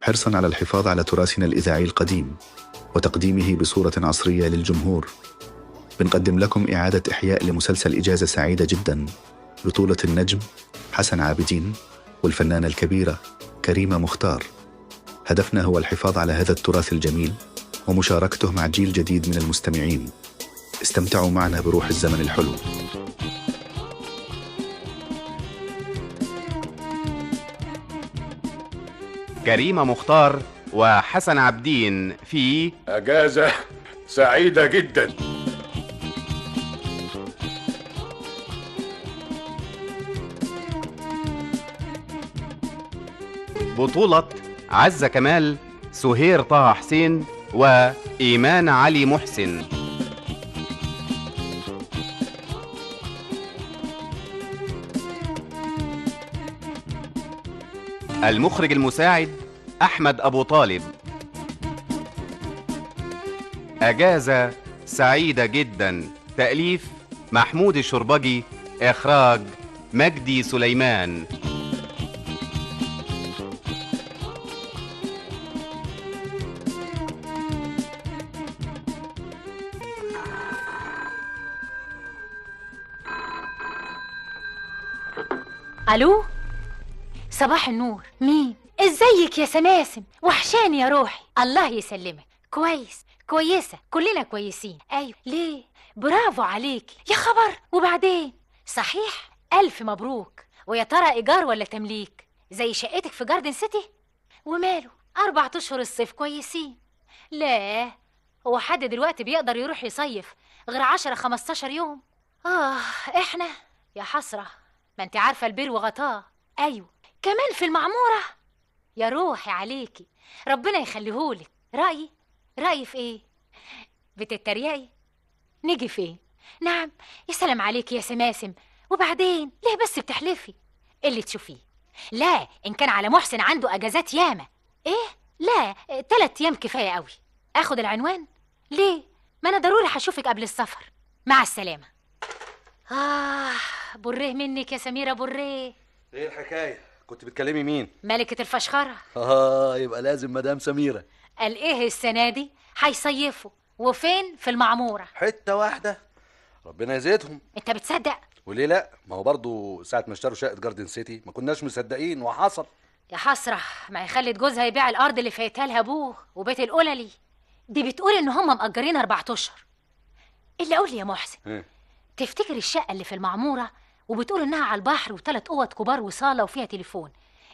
حرصاً على الحفاظ على تراثنا الإذاعي القديم وتقديمه بصورة عصرية للجمهور، بنقدم لكم إعادة إحياء لمسلسل إجازة سعيدة جداً بطولة النجم حسن عابدين والفنانة الكبيرة كريمة مختار. هدفنا هو الحفاظ على هذا التراث الجميل ومشاركته مع جيل جديد من المستمعين. استمتعوا معنا بروح الزمن الحلو. كريمة مختار وحسن عابدين في أجازة سعيدة جدا. بطولة عزة كمال، سهير طه حسين، وإيمان علي محسن. المخرج المساعد أحمد أبو طالب. أجازة سعيدة جدا، تأليف محمود الشربجي، إخراج مجدي سليمان. الو، صباح النور. مين؟ ازيك يا سماسم؟ وحشاني يا روحي. الله يسلمك. كويس، كويسه، كلنا كويسين. ايوه. ليه؟ برافو عليكي. يا خبر. وبعدين؟ صحيح، الف مبروك. ويا ترى ايجار ولا تمليك زي شقتك في جاردن سيتي؟ وماله، 4 اشهر الصيف كويسين. لا، هو حد دلوقتي بيقدر يروح يصيف غير 10-15 يوم؟ احنا يا حسره، ما انت عارفه البير وغطاه. ايوه، كمان في المعموره. يا روحي عليكي، ربنا يخليهولك. رأيي في ايه؟ بتتريقي؟ نيجي فين؟ نعم. يا سلام عليكي يا سماسم. وبعدين ليه بس بتحلفي؟ اللي تشوفيه. لا، ان كان على محسن عنده اجازات ياما. ايه؟ لا، 3 ايام كفايه قوي. اخد العنوان؟ ليه؟ ما انا ضروري هشوفك قبل السفر. مع السلامه. بريه منك يا سميره، بريه. ايه الحكايه؟ كنت بتكلمي مين؟ ملكه الفشخره. يبقى لازم مدام سميره. قال ايه السنه دي هيصيفوا؟ وفين؟ في المعموره. حته واحده، ربنا يزيدهم. انت بتصدق؟ وليه لا؟ ما هو برضو ساعه ما اشتروا شقه جاردن سيتي ما كناش مصدقين وحصل. يا حسره، ما هي خلت جوزها يبيع الارض اللي فايتها لها ابوه وبيت القللي. دي بتقول ان هم مأجرين 4 اشهر. الا قول لي يا محسن، تفتكر الشقه اللي في المعموره وبتقول انها على البحر و3 اوض كبار وصاله وفيها تليفون،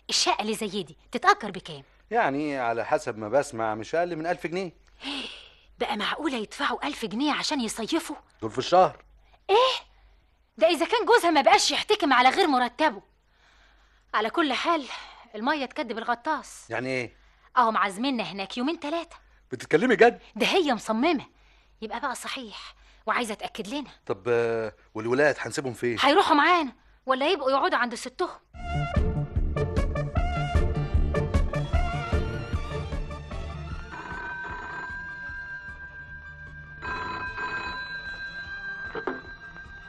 الشقه اللي زي دي تتأجر بكام؟ يعني على حسب ما بسمع مش اقل من 1000 جنيه. بقى معقوله يدفعوا 1000 جنيه عشان يصيفوا؟ دول في الشهر. ايه ده اذا كان جوزها ما بقاش يحتكم على غير مرتبه. على كل حال الميه تكدب الغطاس. يعني ايه؟ اهو معزميننا هناك 2-3. بتتكلمي جد؟ ده هي مصممه. يبقى بقى صحيح وعايزه اتاكد لنا. طب والولاد هنسيبهم فين؟ هيروحوا معانا ولا يبقوا يقعدوا عند ستهم؟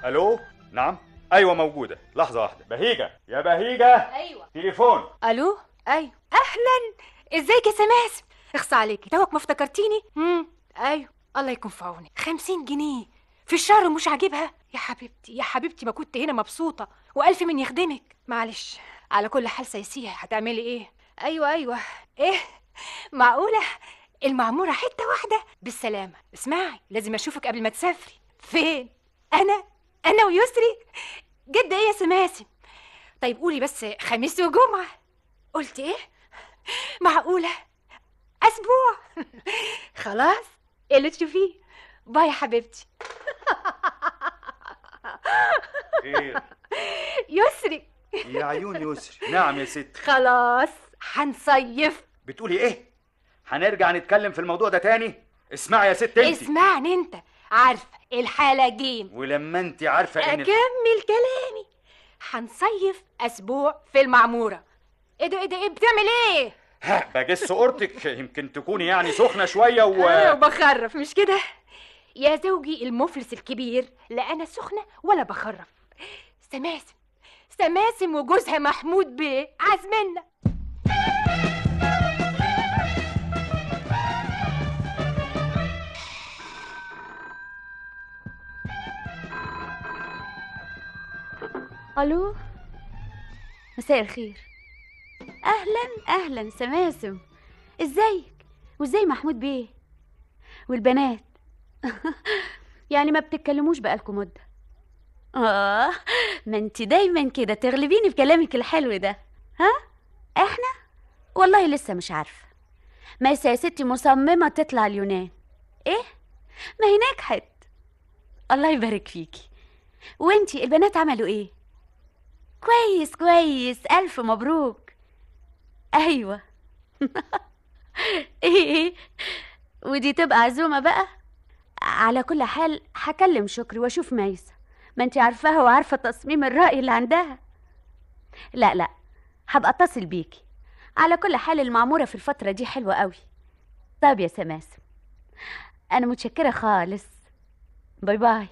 الو. نعم، ايوه موجوده. لحظه واحده. بهيجه، يا بهيجه. ايوه. تليفون. الو. ايوه. اهلا، ازيك يا سماسم؟ اخص عليكي، توك ما افتكرتيني. ايوه، الله يكون في عونك. 50 جنيه في الشهر مش عاجبها؟ يا حبيبتي يا حبيبتي، ما كنت هنا مبسوطه والف من يخدمك. معلش، على كل حال سيسيح، هتعملي ايه؟ ايوه. ايه؟ معقوله المعموره حته واحده؟ بالسلامه. اسمعي، لازم اشوفك قبل ما تسافري. فين؟ انا ويسري؟ جد ايه يا سماسم؟ طيب قولي بس خميس وجمعه. قلت ايه؟ معقوله اسبوع؟ خلاص، اللي تشوفيه. باي يا حبيبتي. خير يسري. يا عيون يسري. نعم يا ست. خلاص هنصيف. بتقولي ايه؟ هنرجع نتكلم في الموضوع ده تاني؟ اسمعي يا ست انت. اسمعني انت، عارفه الحاله جيم. ولما انت عارفه ان اكمل كلامي. هنصيف اسبوع في المعموره. ايه ده بتعمل ايه؟ بجس قرطك، يمكن تكوني يعني سخنه شويه وبخرف مش كده يا زوجي المفلس الكبير؟ لا انا سخنه ولا بخرف. سماسم وجوزها محمود بيه عازمنا. الو، مساء الخير. اهلا سماسم، ازيك؟ وازاي محمود بيه والبنات؟ يعني ما بتتكلموش بقالكم مده؟ ما انت دايما كده تغلبيني بكلامك الحلو ده. ها، احنا والله لسه مش عارفه. ميسة يا ستي مصممه تطلع اليونان. ايه؟ ما هي نجحت. الله يبارك فيكي. وانتي البنات عملوا ايه؟ كويس، الف مبروك. ايوه. ايه ودي تبقى عزومه بقى؟ على كل حال هكلم شكري واشوف ميسة، ما انتي عارفاها وعارفه تصميم الرأي اللي عندها. لا هبقى اتصل بيكي. على كل حال المعموره في الفتره دي حلوه قوي. طيب يا سماسم، انا متشكره خالص. باي باي.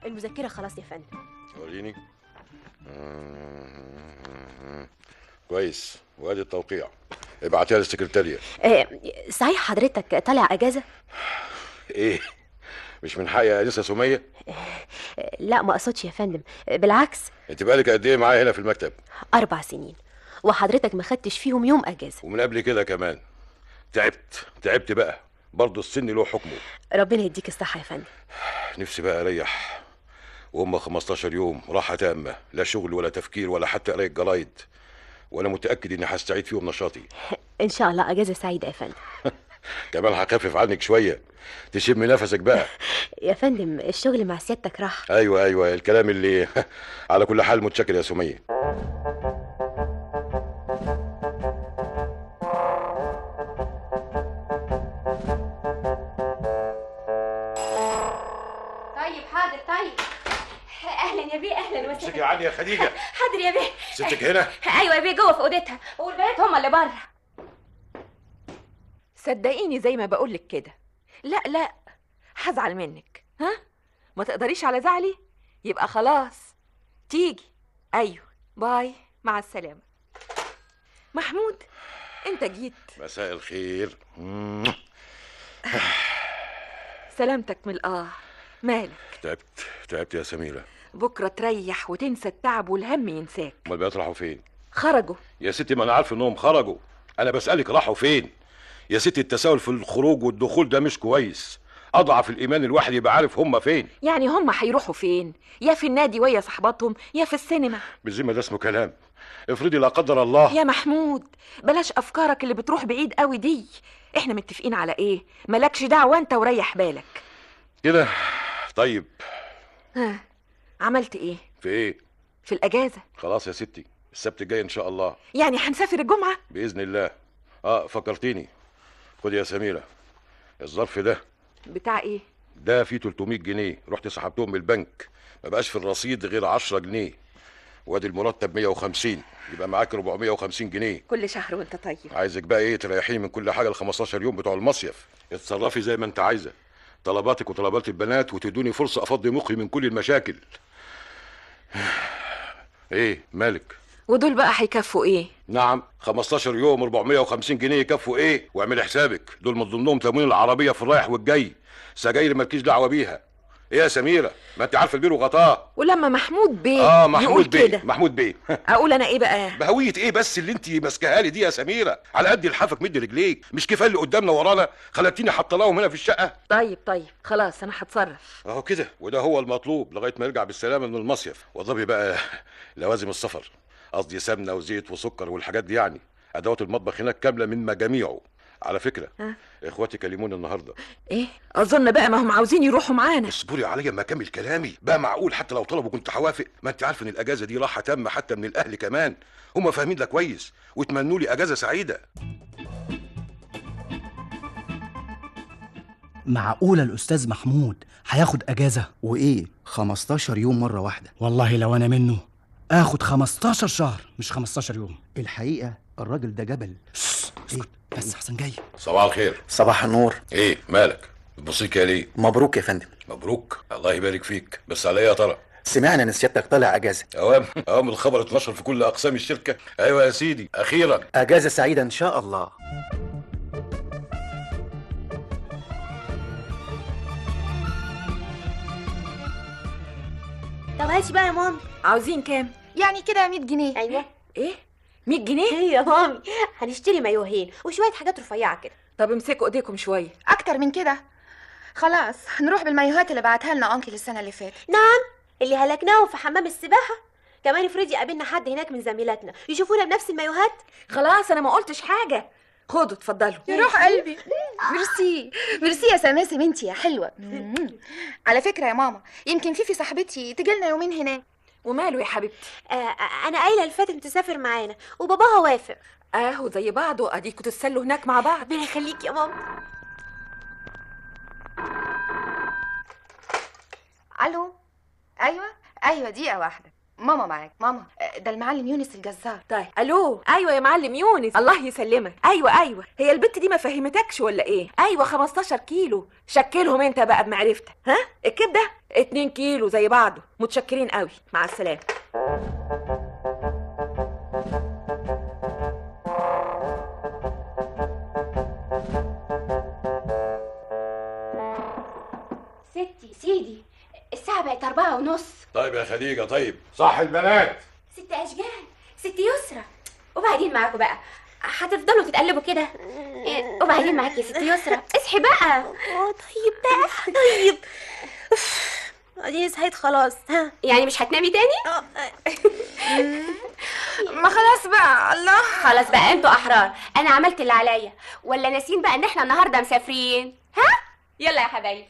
المذكرة خلاص يا فندم. وريني. كويس، وادي التوقيع. ابعتيها للسكرتارية. صحيح حضرتك طالع اجازة؟ ايه، مش من حقي يا انسه سمية؟ لا ما اقصدش يا فندم، بالعكس. انت بقالك قد ايه معايا هنا في المكتب؟ 4 سنين، وحضرتك ما خدتش فيهم يوم اجازة. ومن قبل كده كمان. تعبت بقى، برضه السن له حكمه. ربنا يديك الصحة يا فندم. نفسي بقى اريح، وهم 15 يوم راحة تامة، لا شغل ولا تفكير ولا حتى قراية جرايد، وانا متأكد اني هستعيد فيهم نشاطي. ان شاء الله اجازة سعيدة يا فندم. كمان هخفف عنك شوية، تشم نفسك بقى. يا فندم الشغل مع سيادتك راح. ايوه الكلام اللي على كل حال متشكر يا سمية. طيب حاضر. طيب اهلا يا بيه، اهلا وسهلا. امسكي عني يا خديجة. حاضر يا بيه. ستك هنا؟ ايوه يا بيه، جوه في اوضتها، والبنات هما اللي بره. صدقيني زي ما بقولك كده. لا هزعل منك. ها، ما تقدريش على زعلي؟ يبقى خلاص تيجي. ايوه، باي، مع السلامة. محمود، انت جيت. مساء الخير. سلامتك من مالك؟ تعبت يا سميرة. بكرة تريح وتنسى التعب والهم ينساك. امال البنات راحوا فين؟ خرجوا يا ستي، ما انا عارف انهم خرجوا، انا بسألك راحوا فين؟ يا ستي التساهل في الخروج والدخول ده مش كويس، اضعف الايمان الواحد يبقى عارف هم فين. يعني هم هيروحوا فين؟ يا في النادي ويا صحباتهم، يا في السينما. بالذمة ده اسمه كلام؟ افرضي لا قدر الله. يا محمود بلاش افكارك اللي بتروح بعيد قوي دي. احنا متفقين على ايه؟ مالكش دعوة انت وريح بالك كده. طيب ها، عملت ايه؟ في ايه؟ في الاجازة. خلاص يا ستي، السبت الجاي ان شاء الله. يعني هنسافر الجمعة باذن الله. فكرتيني. خد يا سميرة الظرف ده. بتاع ايه؟ ده فيه 300 جنيه، رحت سحبتهم من البنك، ما بقاش في الرصيد غير 10 جنيه، وادي المرتب 150، يبقى معاك 450 جنيه كل شهر وانت طيب. عايزك بقى ايه، تريحيني من كل حاجه ال 15 يوم بتوع المصيف. اتصرفي زي ما انت عايزه، طلباتك وطلبات البنات، وتدوني فرصه افضي مخي من كل المشاكل. ايه مالك؟ ودول بقى هيكفوا ايه؟ نعم، 15 يوم 450 جنيه يكفوا ايه؟ واعملي حسابك دول من ضمنهم تموين العربيه في الرايح والجاي، سجاير مالكيش دعوه بيها. ايه يا سميره، ما انت عارفه البير وغطاه. ولما محمود بيه محمود بيه محمود بيه اقول انا ايه بقى؟ بهويه ايه بس اللي انت ماسكاها لي دي يا سميره؟ على قد الحافك مد رجليك، مش كفايه اللي قدامنا ورانا؟ خلتيني حطلاهم هنا في الشقه. طيب خلاص انا هتصرف اهو كده، وده هو المطلوب لغايه ما يرجع بالسلامه من المصيف. وضبي بقى لوازم السفر، قصدي سمنه وزيت وسكر والحاجات دي، يعني ادوات المطبخ هناك كامله من مجاميعه. على فكره اخواتي كلموني النهارده. ايه؟ اظن بقى ما هم عاوزين يروحوا معانا. اصبري عليا ما اكمل كلامي بقى، معقول حتى لو طلبوا كنت هوافق؟ ما انت عارف ان الاجازه دي راحه تامه حتى من الاهل كمان، هم فاهمين ده كويس وتمنوا لي اجازه سعيده. معقوله الاستاذ محمود هياخد اجازه؟ وايه 15 يوم مره واحده؟ والله لو انا منه اخد 15 شهر مش 15 يوم. الحقيقه الراجل ده جبل. ايه بس حسن جاي. صباح الخير. صباح النور. ايه مالك بتبصي كده ليه؟ مبروك يا فندم. مبروك، الله يبارك فيك، بس على ايه يا ترى؟ سمعنا ان سيادتك طالع اجازه. اوام الخبر اتنشر في كل اقسام الشركه. ايوه يا سيدي، اخيرا اجازه سعيده ان شاء الله. وهاتي بقى يا مامي. عاوزين كام؟ يعني كده 100 جنيه. ايوه. ايه 100 جنيه؟ ايه يا مامي، هنشتري مايوهين وشويه حاجات رفيعه كده. طب امسكوا ايديكم شويه. اكتر من كده؟ خلاص نروح بالمايوهات اللي بعتها لنا انكل السنه اللي فاتت. نعم، اللي هلكناهم في حمام السباحه. كمان افرضي قابلنا حد هناك من زميلاتنا يشوفونا بنفس المايوهات. خلاص انا ما قلتش حاجه، خدوا اتفضلوا. يا روح قلبي. ميرسي ميرسي يا سماسم انتي يا حلوه. على فكره يا ماما، يمكن فيفي صاحبتي تجيلنا يومين هناك. وماله يا حبيبتي؟ انا قايله لفاتن تسافر معانا وباباها وافق. اهو زي بعضه، اديكوا تتسلوا هناك مع بعض. ربنا يخليك يا ماما. الو. ايوه دقيقه واحده. ماما معاك. ماما ده المعلم يونس الجزار. طيب الو. ايوه يا معلم يونس، الله يسلمك. ايوه هي البت دي ما فهمتكش ولا ايه؟ ايوه 15 كيلو. شكلهم انت بقى بمعرفتك. ها الكبده 2 كيلو زي بعضه. متشكرين قوي، مع السلامه. سيدي الساعة بقت 4:30. طيب يا خديجة، طيب صح البنات. ست أشجان، ست يسرى، وبعدين معاكوا بقى هتفضلوا تتقلبوا كده؟ وبعدين معاك يا ست يسرى، اصحي بقى. طيب بقى طيب. اديني صحيت خلاص. ها يعني مش هتنامي تاني؟ ما خلاص بقى. الله، خلاص بقى انتوا احرار، انا عملت اللي عليا. ولا ناسين بقى ان احنا النهارده مسافرين؟ ها يلا يا حبايبي.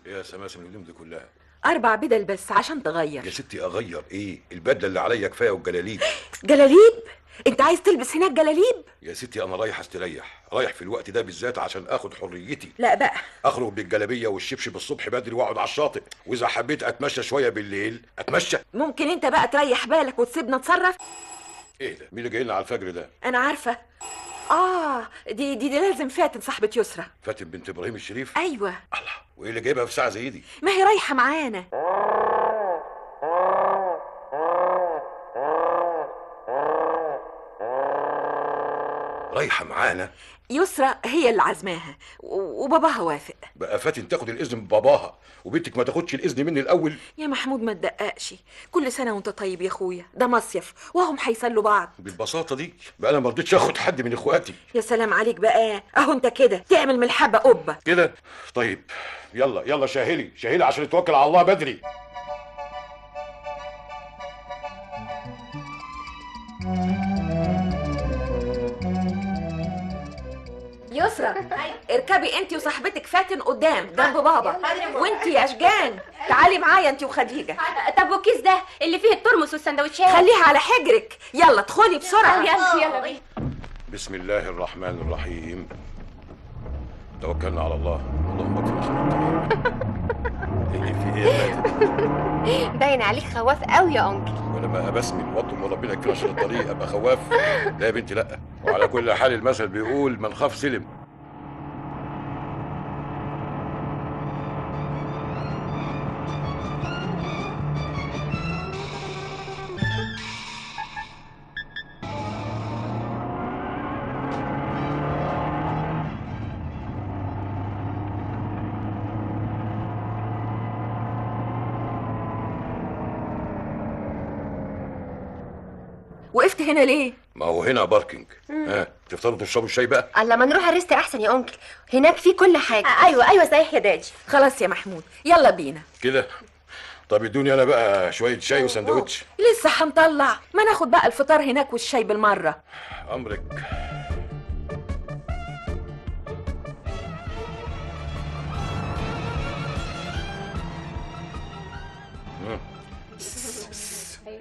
يا سماسم الهدوم دي كلها 4 بدل بس عشان تغير. يا ستي اغير ايه؟ البدله اللي عليا كفايه والجلاليب. جلاليب؟ انت عايز تلبس هناك جلاليب؟ يا ستي انا رايح استريح، رايح في الوقت ده بالذات عشان اخد حريتي. لا بقى، اخرج بالجلابيه والشبشب الصبح بدري واقعد على الشاطئ، واذا حبيت اتمشى شويه بالليل اتمشى. ممكن انت بقى تريح بالك وتسيبنا نتصرف؟ ايه ده؟ مين اللي جاي لنا على الفجر ده؟ انا عارفه. دي لازم فاتن صاحبة يسرى. فاتن بنت ابراهيم الشريف؟ ايوه. الله، وايه اللي جايبها في ساعه زي دي؟ ما هي رايحه معانا. رايحه معانا؟ يسرى هي اللي عزماها وباباها وافق. بقى فاتن تاخد الاذن من باباها وبنتك ما تاخدش الاذن مني الاول؟ يا محمود ما تدققش، كل سنه وانت طيب يا اخويا، ده مصيف وهم هيسلوا بعض. بالبساطه دي بقى انا ما رضيتش اخد حد من اخواتي. يا سلام عليك بقى، اهو انت كده تعمل من الحبه قبه كده. طيب يلا شاهلي عشان نتوكل على الله بدري. يسرى اركبي انت وصاحبتك فاتن قدام جنب بابا، وانت يا اشجان تعالي معايا انت وخديجه. طب والكيس ده اللي فيه الترمس والسندوتشات؟ خليها على حجرك. يلا ادخلي بسرعه. يلا بينا. بسم الله الرحمن الرحيم. توكلنا على الله. اللهم اكرم ايه في ايه؟ باين عليك خواف قوي يا انكل. وانا ما بسمي وطم وربنا يكفينا عشان الطريق ابقى خواف؟ لا يا بنتي لا. وعلى كل حال المثل بيقول من خاف سلم. وقفت هنا ليه؟ ما هو هنا باركينج. تفطروا تشربوا الشاي بقى؟ الله، ما نروح الريست احسن يا انكل، هناك في كل حاجه. ايوه صحيح يا دادي. خلاص يا محمود يلا بينا كده. طب ادوني انا بقى شويه شاي وسندوتش. لسه هنطلع، ما ناخد بقى الفطار هناك والشاي بالمره. امرك.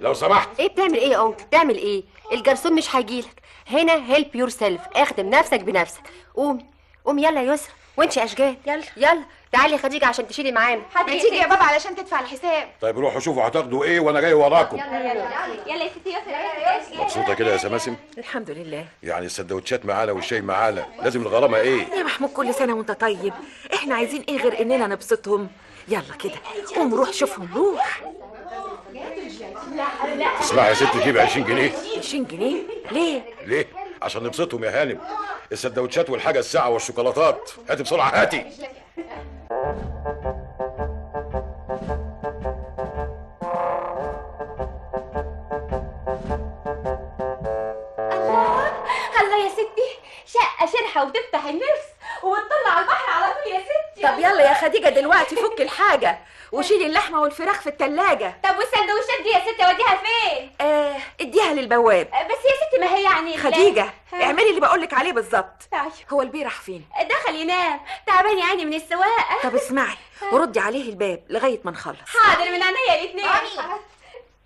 لو سمحت. ايه بتعمل ايه يا انكل؟ بتعمل ايه؟ الجرسون مش هيجيلك هنا. هيلب يور سيلف، اخدم نفسك بنفسك. قومي يلا يا يسرا، وانت يا اشجان. يلا تعالي يا خديجه عشان تشيلي معانا. هتيجي يا بابا علشان تدفع الحساب. طيب روحوا شوفوا هتاخدوا ايه وانا جاي وراكم. يلا يا ستي يسرا. مبسوطه كده يا سماسم؟ الحمد لله. يعني السندوتشات معانا والشاي معانا، لازم الغرامه ايه؟ يا محمود كل سنه وانت طيب، احنا عايزين ايه غير اننا نبسطهم؟ يلا كده قوم روح شوفهم، روح. اسمعي يا ستي، جيب 20 جنيه. 20 جنيه؟ ليه؟ عشان نبسطهم يا هانم. السندوتشات والحاجه الساعه والشوكولاتات، هاتي بسرعه هاتي. الله يا ستي، شقة شرحة وتفتح النفس وتطلع على البحر على طول يا ستي. طب يلا يا خديجة دلوقتي فكي الحاجة وشيلي اللحمة والفراخ في التلاجة. طب والسندوتشات دي يا ستي اوديها فين؟ اديها للبواب. بس يا ستي ما هي يعني خديجة اعملي اللي بقولك عليه بالظبط. هو البيه راح فين؟ دخل ينام، تعبان يا عيني من السواقة. طب اسمعي وردي عليه الباب لغاية ما نخلص. حاضر من عينيا الاتنين.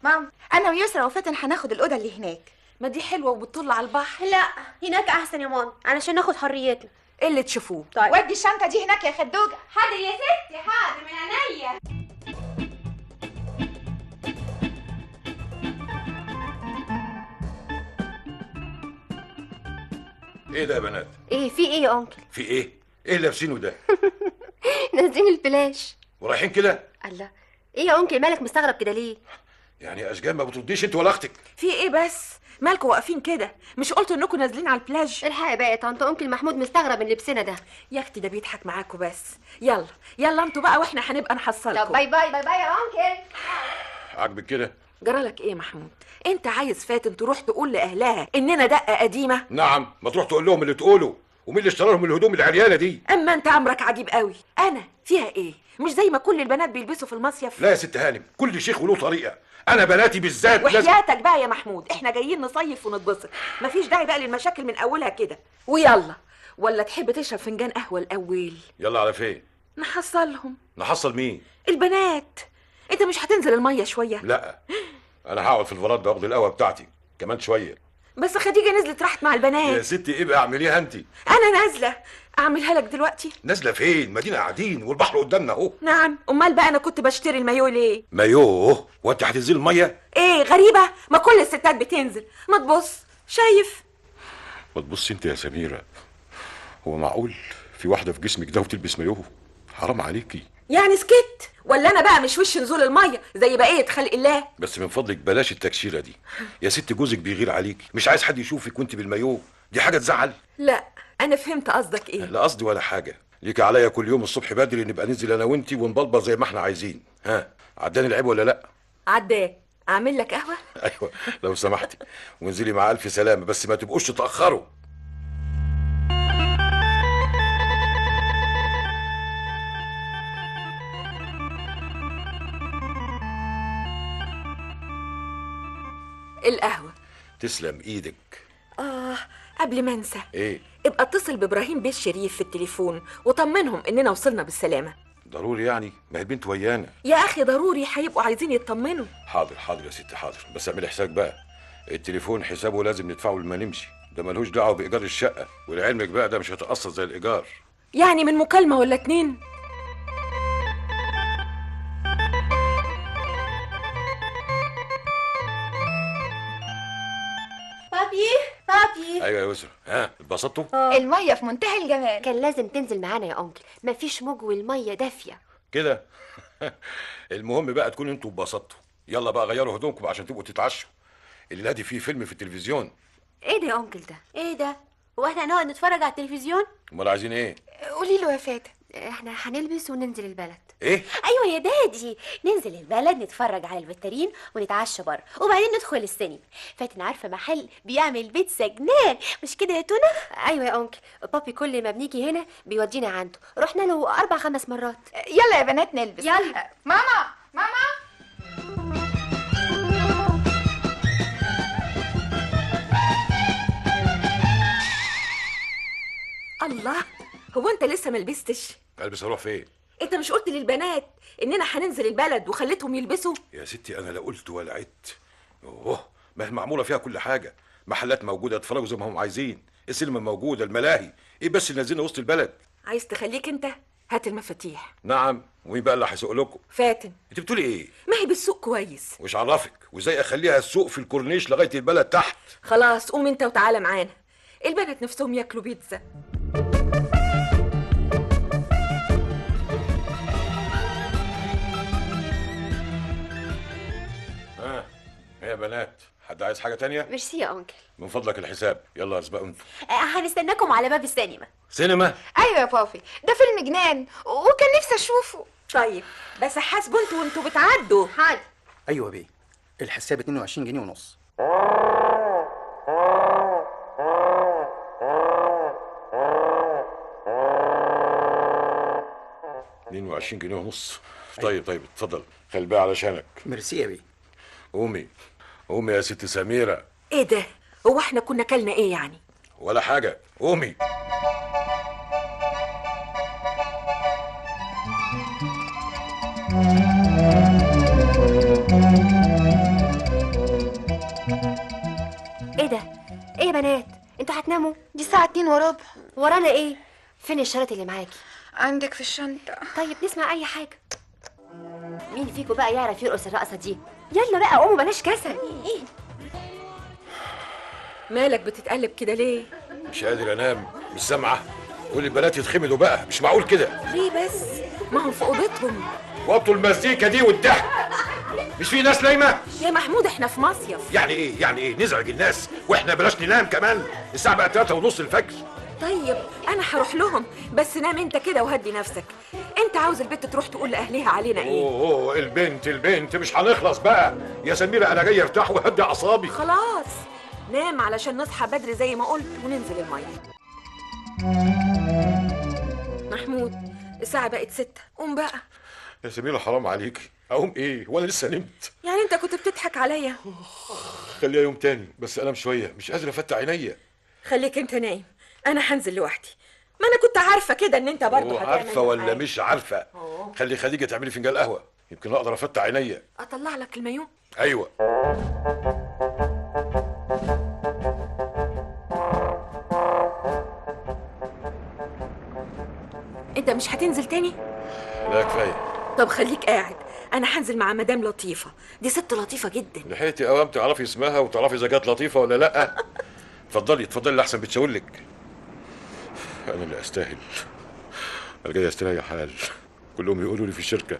ماما انا ويسرا وفاتن هناخد الاوضه اللي هناك. ما دي حلوة وبتطل على البحر. لا هناك احسن يا ماما علشان ناخد حريتنا. ايه اللي تشوفوه؟ طيب ودي الشنطه دي هناك يا خدوجه. حاضر يا ستي، حاضر من عينيا. ايه ده يا بنات؟ ايه في ايه يا انكل؟ في ايه؟ ايه اللي لابسينه ده؟ نازلين الفلاش. ورايحين كده؟ الله، ايه يا انكل مالك مستغرب كده ليه؟ يعني اشجان ما بترديش انت ولا اختك؟ في ايه بس؟ مالكوا واقفين كده؟ مش قلتوا انكم نازلين على البلاج؟ الحقي بقى يا طنط، انكل محمود مستغرب من لبسنا ده. يا اختي ده بيضحك معاكوا بس. يلا يلا انتوا بقى واحنا هنبقى نحصلكم. طب باي باي باي باي يا انكل. عاجبك كده؟ جرالك ايه يا محمود؟ انت عايز فاتن تروح تقول لاهلها اننا دقه قديمه؟ نعم، ما تروح تقول لهم اللي تقوله. ومين اللي اشترى لهم الهدوم العريانه دي؟ اما انت امرك عجيب قوي. انا فيها ايه؟ مش زي ما كل البنات بيلبسوا في المصيف؟ لا يا ست هانم، كل شيخ وله طريقه. انا بناتي بالذات وحياتك بقى يا محمود، احنا جايين نصيف ونتبسط، مفيش داعي بقى للمشاكل من اولها كده. ويلا، ولا تحب تشرب فنجان قهوه الاول؟ يلا على فين؟ نحصلهم. نحصل مين؟ البنات. انت مش هتنزل الميه شويه؟ لا، انا هقعد في الفرندا واخد القهوه بتاعتي كمان شويه. بس خديجه نزلت راحت مع البنات. يا ستي ايه بقى اعمليها انت؟ انا نازله اعملها لك دلوقتي. نازله فين؟ مدينه قاعدين والبحر قدامنا اهو. نعم، امال بقى انا كنت بشتري المايو ليه؟ مايوه؟ وانت هتنزلي الميه؟ ايه غريبه، ما كل الستات بتنزل. ما تبص، شايف؟ ما تبصي انت يا سميره، هو معقول في واحده في جسمك ده وتلبس مايوه؟ حرام عليكي. يعني سكت؟ ولا انا بقى مش وش نزول الميه زي بقيه خلق الله؟ بس من فضلك بلاش التكشيره دي يا ست، جوزك بيغير عليكي، مش عايز حد يشوفك وانت بالمايوه، دي حاجه تزعل. لا انا فهمت قصدك ايه. لا قصدي ولا حاجه، ليك عليا كل يوم الصبح بدري نبقى ننزل انا وانتي ونبلبل زي ما احنا عايزين. ها عداني العيب ولا لا؟ عداك. اعمل لك قهوه؟ ايوه لو سمحتي، وانزلي مع الف سلامه، بس ما تبقوش تتاخروا. القهوه. تسلم ايدك. قبل ما انسى، ايه؟ ابقى اتصل بابراهيم بيه الشريف في التليفون وطمنهم اننا وصلنا بالسلامه. ضروري يعني؟ ما هي البنت ويانا. يا اخي ضروري، هيبقوا عايزين يطمنوا. حاضر حاضر يا ستي حاضر، بس اعملي حسابك بقى، التليفون حسابه لازم ندفعه لما نمشي، ده ملوش دعوه بايجار الشقه، ولعلمك بقى ده مش هيتقسط زي الايجار. يعني من مكالمه ولا اتنين؟ بابي ايوه يا يسرا، ها اتبسطتوا؟ الميه في منتهى الجمال. كان لازم تنزل معانا يا انكل، مفيش موج والميه دافيه كده. المهم بقى تكونوا انتوا اتبسطتوا. يلا بقى غيروا هدومكم عشان تبقوا تتعشوا، الليله دي فيه فيلم في التلفزيون. ايه ده يا انكل ده؟ ايه ده؟ هو احنا هنقعد نتفرج على التلفزيون؟ امال عايزين ايه؟ قولي له يا فاتن. احنا هنلبس وننزل البلد. ايه؟ ايوه يا دادي، ننزل البلد نتفرج على الفطارين ونتعشى بره وبعدين ندخل السينما. فاتن عارفه محل بيعمل بيتزا جنان، مش كده يا تونه؟ ايوه يا انكل، بابي كل ما بنيجي هنا بيودينا عنده، رحنا له 4-5 مرات. يلا يا بنات نلبس. يلا. ماما ماما. الله، هو انت لسه ما لبستش؟ البس اروح فين؟ انت مش قلت للبنات اننا هننزل البلد وخليتهم يلبسوا؟ يا ستي انا لا قلت ولا عدت. ما هي معموله فيها كل حاجه، محلات موجوده يتفرجوا زي ما هم عايزين، السينما موجوده، الملاهي، ايه بس اللي نازلين وسط البلد. عايز تخليك انت؟ هات المفاتيح. نعم، ومين بقى اللي هيسوق لكم؟ فاتن. انت بتقولي ايه؟ ما هي بالسوق كويس. وش عرفك؟ وازاي اخليها السوق في الكورنيش لغايه البلد تحت؟ خلاص قوم انت وتعالى معانا، البنات نفسهم ياكلوا بيتزا. ها يا بنات، حد عايز حاجه تانية؟ ميرسي يا انكل. من فضلك الحساب. يلا اسبقوا انتوا. هنستناكم على باب السينما. سينما؟ ايوه يا بابي، ده فيلم جنان وكان نفسي اشوفه. طيب بس حاسبوا انتوا وانتوا بتعدوا. حاضر. ايوه بيه، الحساب 22 جنيه ونص. 22 جنيه ونص. طيب اتفضل، خلي بقى علشانك. ميرسي يا بيه. قومي يا ست سميرة. ايه ده؟ هو احنا كنا كلنا ايه يعني؟ ولا حاجة، قومي. ايه ده؟ ايه يا بنات؟ انتوا هتناموا؟ دي الساعة 2 وربع. ورانا ايه؟ فين الشنط اللي معاكي؟ عندك في الشنطة. طيب نسمع اي حاجة. مين فيكم بقى يعرف يرقص الرقصة دي؟ يلا بقى قوموا بلاش كسل. مالك بتتقلب كده ليه؟ مش قادر انام، مش سامعة. كل البنات يتخمدوا بقى، مش معقول كده. ليه بس؟ ما هم في اوضتهم. وطوا المزيكا دي والضحك. مش في ناس نايمة؟ يا محمود احنا في مصيف. يعني ايه نزعج الناس واحنا بلاش ننام كمان؟ الساعة بقى 3:30 الفجر. طيب انا هروح لهم، بس نام انت كده وهدي نفسك. انت عاوز البنت تروح تقول لاهلها علينا ايه؟ اوه البنت مش هنخلص بقى يا سميرة. انا جاي ارتاح وهدي اعصابي. خلاص نام علشان نصحى بدري زي ما قلت وننزل المية. محمود الساعة بقت 6، قوم بقى. يا سميرة حرام عليكي، اقوم ايه وانا لسه نمت؟ يعني انت كنت بتضحك عليا. خليها يوم تاني، بس انام شوية، مش قادر افتح عينيا. خليك انت نايم، انا هنزل لوحدي. ما انا كنت عارفة كده ان انت برضه هتعمل. عارفة ولا حاجة. مش عارفة؟ خلي خديجة تعملي فنجان قهوة، يمكن اقدر افتح عينيا. اطلع لك المايو؟ ايوه. انت مش هتنزل تاني؟ لا كفاية. طب خليك قاعد، انا هنزل مع مدام لطيفة، دي ست لطيفة جدا. لحقتي اوام تعرفي اسمها وتعرفي اذا كانت لطيفة ولا لا؟ اتفضلي لحسن بتشاور لك. انا اللي استاهل. انا جاي استريح حال. كلهم يقولوا لي في الشركة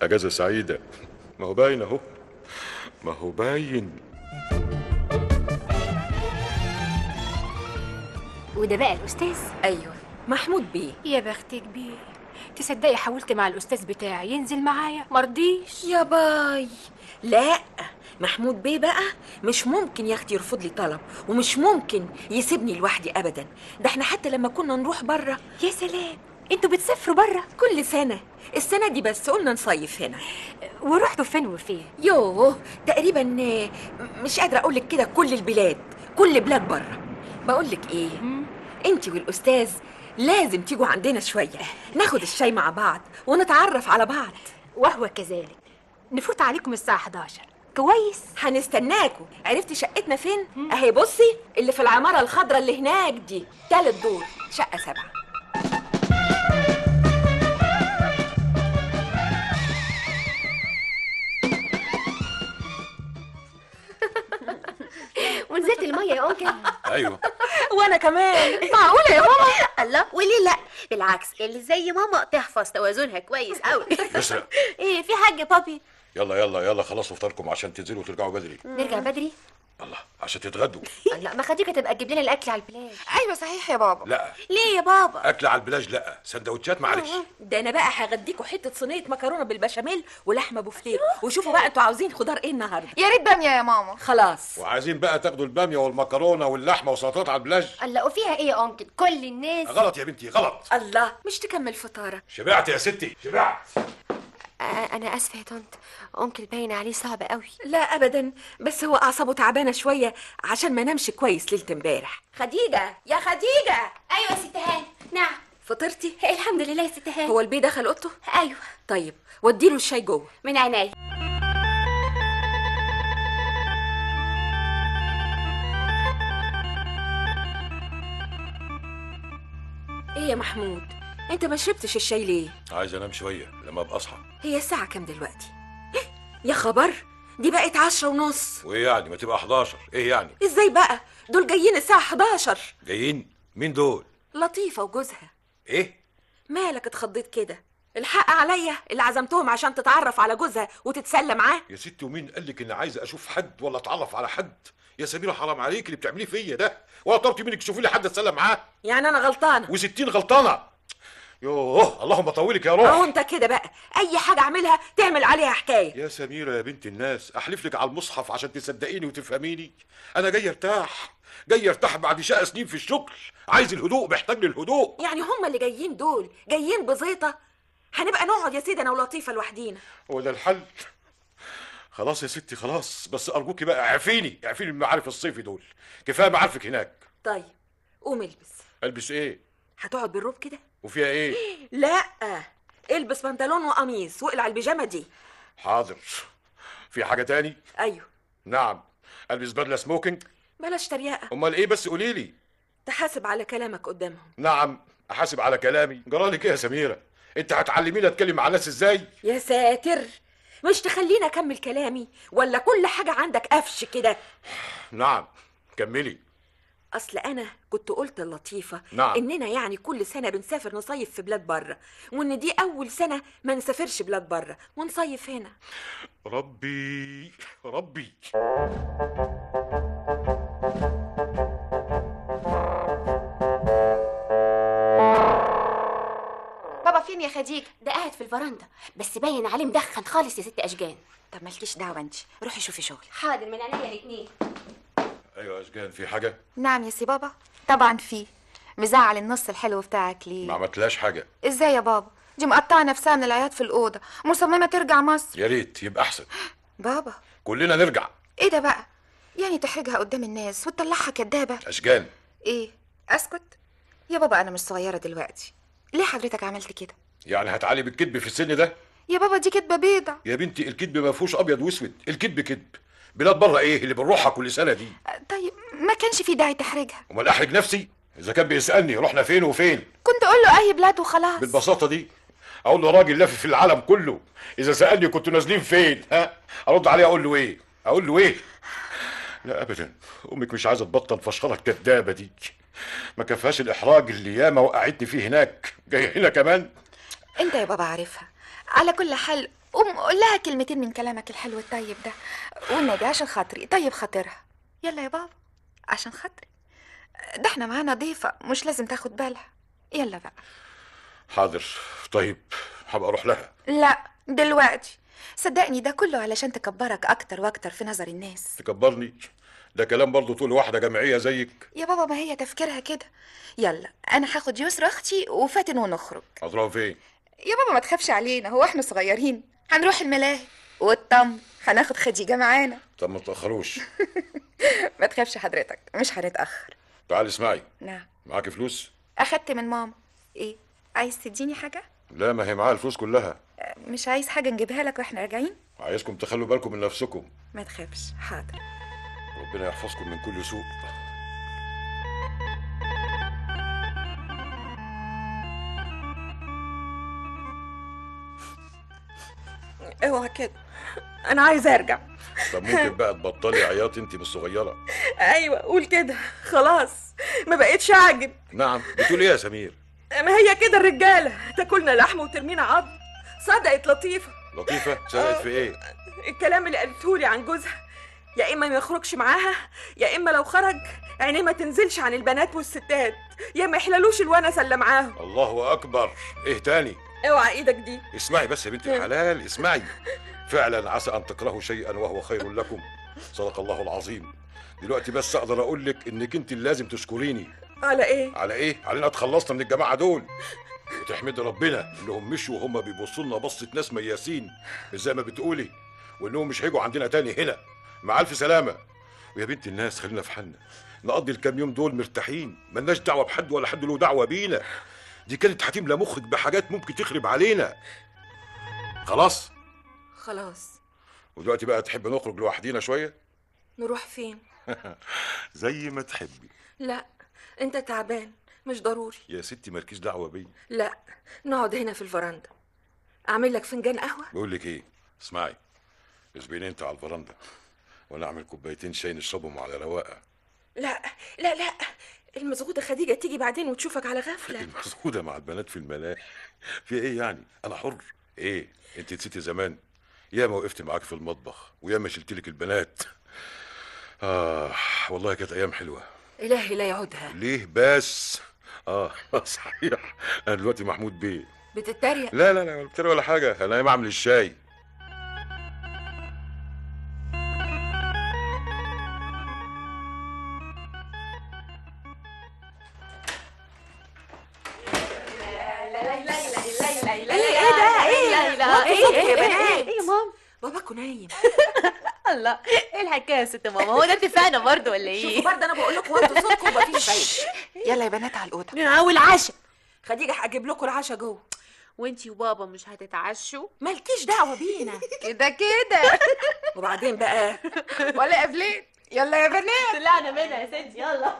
اجازة سعيدة. ما هو باين اهو، ما هو باين. وده بقى الأستاذ؟ أيوة محمود بيه. يا بختك بيه. تصدقي حاولت مع الأستاذ بتاعي ينزل معايا مرضيش. يا باي. لا محمود بيه بقى مش ممكن يا اختي يرفض لي طلب، ومش ممكن يسيبني لوحدي ابدا. ده احنا حتى لما كنا نروح بره. يا سلام، انتوا بتسافروا بره كل سنه. السنه دي بس قلنا نصيف هنا. ورحتوا فين وفين؟ يوه تقريبا مش قادره اقول لك كده كل البلاد، كل بلاد بره. بقول لك ايه، انت والاستاذ لازم تيجوا عندنا شويه، ناخد الشاي مع بعض ونتعرف على بعض. وهو كذلك. نفوت عليكم الساعه 11. كويس، هنستناكوا. عرفتي شقتنا فين؟ اهي بصي، اللي في العماره الخضراء اللي هناك دي، 3 دور، شقه 7. ونزلت الميه يا انكل؟ ايوه. وانا كمان. معقوله يا ماما؟ الله، وليه لا؟ بالعكس، اللي زي ماما تحفظ توازنها كويس قوي. يسرا، ايه في حاجه بابي؟ يلا خلصوا فطاركم عشان تنزلوا وترجعوا بدري. نرجع بدري؟ الله، عشان تتغدوا. لا، ما خديجه تبقى تجيب لنا الاكل على البلاج. ايوه صحيح يا بابا. لا. ليه يا بابا؟ اكل على البلاج لا، سندوتشات معلش. ده انا بقى هغديكوا حته صينيه مكرونه بالبشاميل ولحمه بوفتيك، وشوفوا بقى انتوا عاوزين خضار ايه النهارده. يا ريت باميه يا ماما. خلاص. وعايزين بقى تاخدوا الباميه والمكرونه واللحمه وسلطات على البلاج. الله، وفيها ايه يا انكل؟ كل الناس غلط يا بنتي غلط. الله، مش تكمل فطارك؟ شبعت يا ستي، شبعت. انا اسفه يا طنط، انكل باين عليه صعب قوي. لا ابدا، بس هو اعصابه تعبانه شويه عشان ما نامش كويس ليله امبارح. خديجه يا خديجه. ايوه يا ست هاني. نعم. فطرتي؟ الحمد لله يا ست هاني. هو البيه دخل اوضته؟ ايوه. طيب وديله الشاي جوه. من عينيا. ايه يا محمود، انت ما شربتش الشاي ليه؟ عايز انام شويه لما ابقى اصحى. هي الساعه كام دلوقتي؟ يا خبر، دي بقت 10:30. وايه يعني ما تبقى 11؟ ايه يعني؟ ازاي بقى؟ دول جايين الساعه 11. جايين؟ مين دول؟ لطيفه وجوزها. ايه؟ مالك اتخضيت كده؟ الحق عليا اللي عزمتهم عشان تتعرف على جوزها وتتسلى معاه. يا ستي ومين قال لك اني عايز اشوف حد ولا اتعرف على حد؟ يا سميره حرام عليك اللي بتعمليه فيا ده، ولا طلبتي منك تشوفي لي حد اتسلى معاه؟ يعني انا غلطانه و60 غلطانه. يوه اللهم طولك يا روح. اهو انت كده بقى اي حاجه اعملها تعمل عليها حكايه. يا سميره يا بنت الناس، احلف لك على المصحف عشان تصدقيني وتفهميني، انا جاي ارتاح، جاي ارتاح بعد شقى سنين في الشغل، عايز الهدوء، محتاج للهدوء. يعني هم اللي جايين دول جايين بزيطه؟ هنبقى نقعد يا سيدي انا ولطيفه لوحدينا. هو ده الحل؟ خلاص يا ستي خلاص، بس ارجوكي بقى اعفيني من المعارف الصيفي دول، كفايه معارفك هناك. طيب قوم البس. البس ايه؟ هتقعد بالروب كده؟ وفيها ايه؟ لا البس بنطلون وقميص واقلع البيجامه دي. حاضر. في حاجه تاني؟ ايوه. نعم. البس بدله سموكينج؟ بلاش تريقه. امال ايه بس قولي لي. تحاسب على كلامك قدامهم. نعم احاسب على كلامي. جرالك ايه يا سميره؟ انت هتعلميني اتكلم مع الناس ازاي؟ يا ساتر، مش تخليني اكمل كلامي ولا كل حاجه عندك قفش كده؟ نعم كملي. اصل انا كنت قلت للطيفه نعم. اننا يعني كل سنه بنسافر نصيف في بلاد بره، وان دي اول سنه ما نسافرش بلاد بره ونصيف هنا. ربي ربي. بابا فين يا خديجه؟ ده قاعد في الفرندا، بس باين عليه مدخن خالص يا ست اشجان. طب مالكيش دعوه انت، روحي شوفي شغل. حاضر من عينيا الاتنين. ايوه اشجان، في حاجه؟ نعم يا سي بابا. طبعا في. مزعل النص الحلو بتاعك ليه؟ ما عملتلاش حاجه. ازاي يا بابا؟ دي مقطعه نفسها من العياط في الاوضه، مصممه ترجع مصر. يا ريت يبقى احسن. بابا كلنا نرجع. ايه ده بقى؟ يعني تحرجها قدام الناس وتطلعها كدابه؟ اشجان. ايه اسكت؟ يا بابا انا مش صغيره دلوقتي، ليه حضرتك عملت كده؟ يعني هتعلي بالكذب في السن ده؟ يا بابا دي كدبه بيضه. يا بنتي الكذب ما فيهوش ابيض واسود، الكذب كذب. بلاد بره ايه اللي بنروحها كل سنه دي؟ طيب ما كانش في داعي تحرجها. امال احرج نفسي؟ اذا كان بيسالني رحنا فين وفين كنت اقول له اي بلاد وخلاص. بالبساطه دي؟ اقول له راجل لافف في العالم كله، اذا سالني كنتوا نازلين فين ها ارد عليه اقول له ايه؟ اقول له ايه؟ لا ابدا، امك مش عايزه تبطل فشخره الكدابه دي، ما كفاش الاحراج اللي ياما وقعتني فيه هناك، جاي هنا كمان. انت يا بابا عارفها. على كل حال قوم قول لها كلمتين من كلامك الحلو الطيب ده، والنبي عشان خاطري طيب خاطرها. يلا يا بابا عشان خاطري، ده احنا معانا ضيفه مش لازم تاخد بالها. يلا بقى. حاضر. طيب هبقى اروح لها. لا دلوقتي، صدقني ده كله علشان تكبرك اكتر واكتر في نظر الناس. تكبرني؟ ده كلام برضه طول واحده جمعيه زيك. يا بابا ما هي تفكيرها كده. يلا انا هاخد يسرا اختي وفاتن ونخرج. هتروحوا فين؟ يا بابا ما تخافش علينا، هو احنا صغيرين؟ هنروح الملاهي والطم، هناخد خديجه معانا. طب ما تاخروش. ما تخافش حضرتك، مش هنتاخر. تعالي اسمعي. نعم. معاكي فلوس؟ اخدت من ماما. ايه عايز تديني حاجه؟ لا ما هي معاها الفلوس كلها. مش عايز حاجه نجيبها لك واحنا راجعين؟ عايزكم تخلوا بالكم من نفسكم. ما تخافش. حاضر. ربنا يحفظكم من كل سوء. اوعى كده، انا عايزه ارجع. طب ممكن بقى تبطلي عياط انت بالصغيره؟ ايوه قول كده، خلاص ما بقتش اعجب. نعم بتقول ايه يا سمير؟ ما هي كده الرجاله، تاكلنا لحم وترمينا عظم. صدقت لطيفه. لطيفه؟ صدقت في ايه؟ الكلام اللي قالتهولي عن جوزها، يا اما ما يخرجش معاها، يا اما لو خرج عينيه ما تنزلش عن البنات والستات، يا ما يحللوش الونسه اللي معاهم. الله اكبر. ايه تاني؟ اوعى ايدك دي. اسمعي بس يا بنت الحلال، اسمعي. فعلا عسى ان تكرهوا شيئا وهو خير لكم، صدق الله العظيم. دلوقتي بس اقدر اقول لك انك انت اللي لازم تشكريني. على ايه؟ على ايه؟ علينا اتخلصنا من الجماعه دول، وتحمدي ربنا انهم مشوا وهم بيبصوا لنا بصه ناس مياسين مش زي ما بتقولي، وانهم مش هيجوا عندنا تاني هنا. مع الف سلامه. ويا بنت الناس خلينا في حالنا، نقضي الكام يوم دول مرتاحين، ملناش دعوه بحد ولا حد له دعوه بينا. دي كانت هتملى مخك بحاجات ممكن تخرب علينا. خلاص؟ خلاص. ودلوقتي بقى تحب نخرج لوحدينا شويه؟ نروح فين؟ زي ما تحبي. لا انت تعبان، مش ضروري. يا ستي مالكيش دعوه بيا. لا نقعد هنا في الفرندا، اعمل لك فنجان قهوه. بقول لك ايه، اسمعي، اسبقيني انت على الفرندا وانا اعمل كوبايتين شاي نشربهم على رواقه. لا لا لا، المزغوطه خديجه تيجي بعدين وتشوفك على غفله. المسعودة مع البنات في الملاهي في ايه يعني؟ انا حر. ايه انت نسيتي زمان؟ ياما وقفت معاك في المطبخ وياما شلت لك البنات. والله كانت ايام حلوه. الهي لا يعودها. ليه بس؟ صحيح، انا دلوقتي محمود بيه. بتتريق؟ لا ولا بتريق ولا حاجه، انا قايم اعمل الشاي. ايه يا ماما؟ باباكوا نايم. الله، ايه الحكايه يا ست ماما؟ هو ده اتفقنا برضه ولا ايه؟ شوفوا برضه انا بقول لكم وانتوا صوتكم مفيش فايده. يلا يا بنات على الاوضه. والعشاء خديجه هجيب لكم العشاء جوه. وانتي وبابا مش هتتعشوا؟ مالكيش دعوه بينا. كده وبعدين بقى ولا قبلين. يلا يا بنات طلعنا منها يا ستي. يلا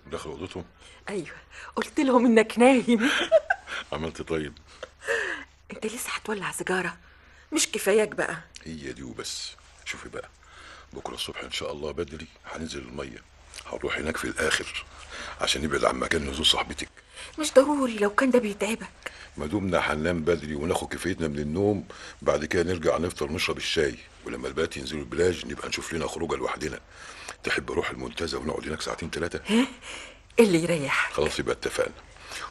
دخلوا اوضتهم؟ ايوه قلت لهم انك نايم. عملت طيب. انت لسه هتولع سيجاره؟ مش كفاياك بقى؟ هي دي وبس. شوفي بقى، بكره الصبح ان شاء الله بدري هننزل الميه، هنروح هناك في الاخر عشان نبعد عن مكان نزول صاحبتك. مش ضروري لو كان ده بيتعبك. ما دمنا هننام بدري وناخد كفايتنا من النوم، بعد كده نرجع نفطر نشرب الشاي، ولما البنات ينزلوا البلاج نبقى نشوف لنا خروجه لوحدنا. تحب اروح المنتزه ونقعد هناك ساعتين 3؟ ها؟ اللي يريح. خلاص يبقى اتفقنا،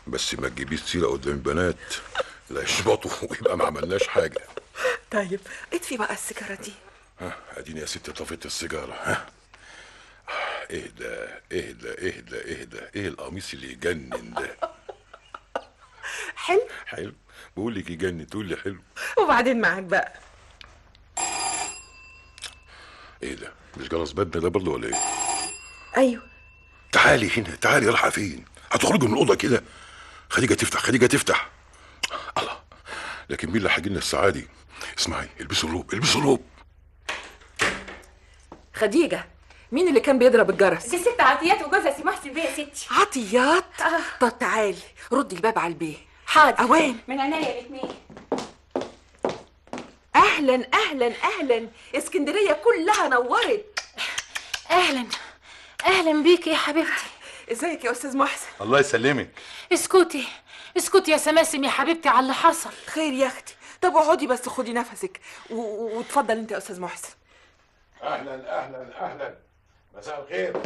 بس ما تجيبيش سيره قدام البنات لا يشبطوا ويبقى ما عملناش حاجه. طيب اطفي بقى السيجاره دي. اديني يا ستي طفيت السيجاره. اهدى اهدى اهدى اهدى، ايه القميص اللي يجنن ده؟ حلو بقول لك يجنن تقول لي حلو. وبعدين معاك بقى. ايه ده؟ مش جرس بدنا ده برضه ولا ايه؟ ايوه. تعالي هنا، تعالي. رايحه فين؟ هتخرجي من الاوضه كده؟ خديجه تفتح، خديجه تفتح. الله، لكن مين اللي هيجي لنا الساعه دي؟ اسمعي، البسوا الروب، البسوا الروب. خديجه، مين اللي كان بيضرب الجرس؟ دي ست عطيات وجوزها سي محسن بيه يا ستي. عطيات؟ طب تعالي ردي الباب على البيه. حاضر. اوان من عينيا الاثنين. اهلا اهلا اهلا، اسكندريه كلها نورت. اهلا بيكي يا حبيبتي. ازيك يا استاذ محسن؟ الله يسلمك. اسكتي يا سماسم يا حبيبتي على اللي حصل. خير يا اختي. طب اقعدي بس خدي نفسك واتفضل انت يا استاذ محسن. اهلا اهلا اهلا، مساء الخير.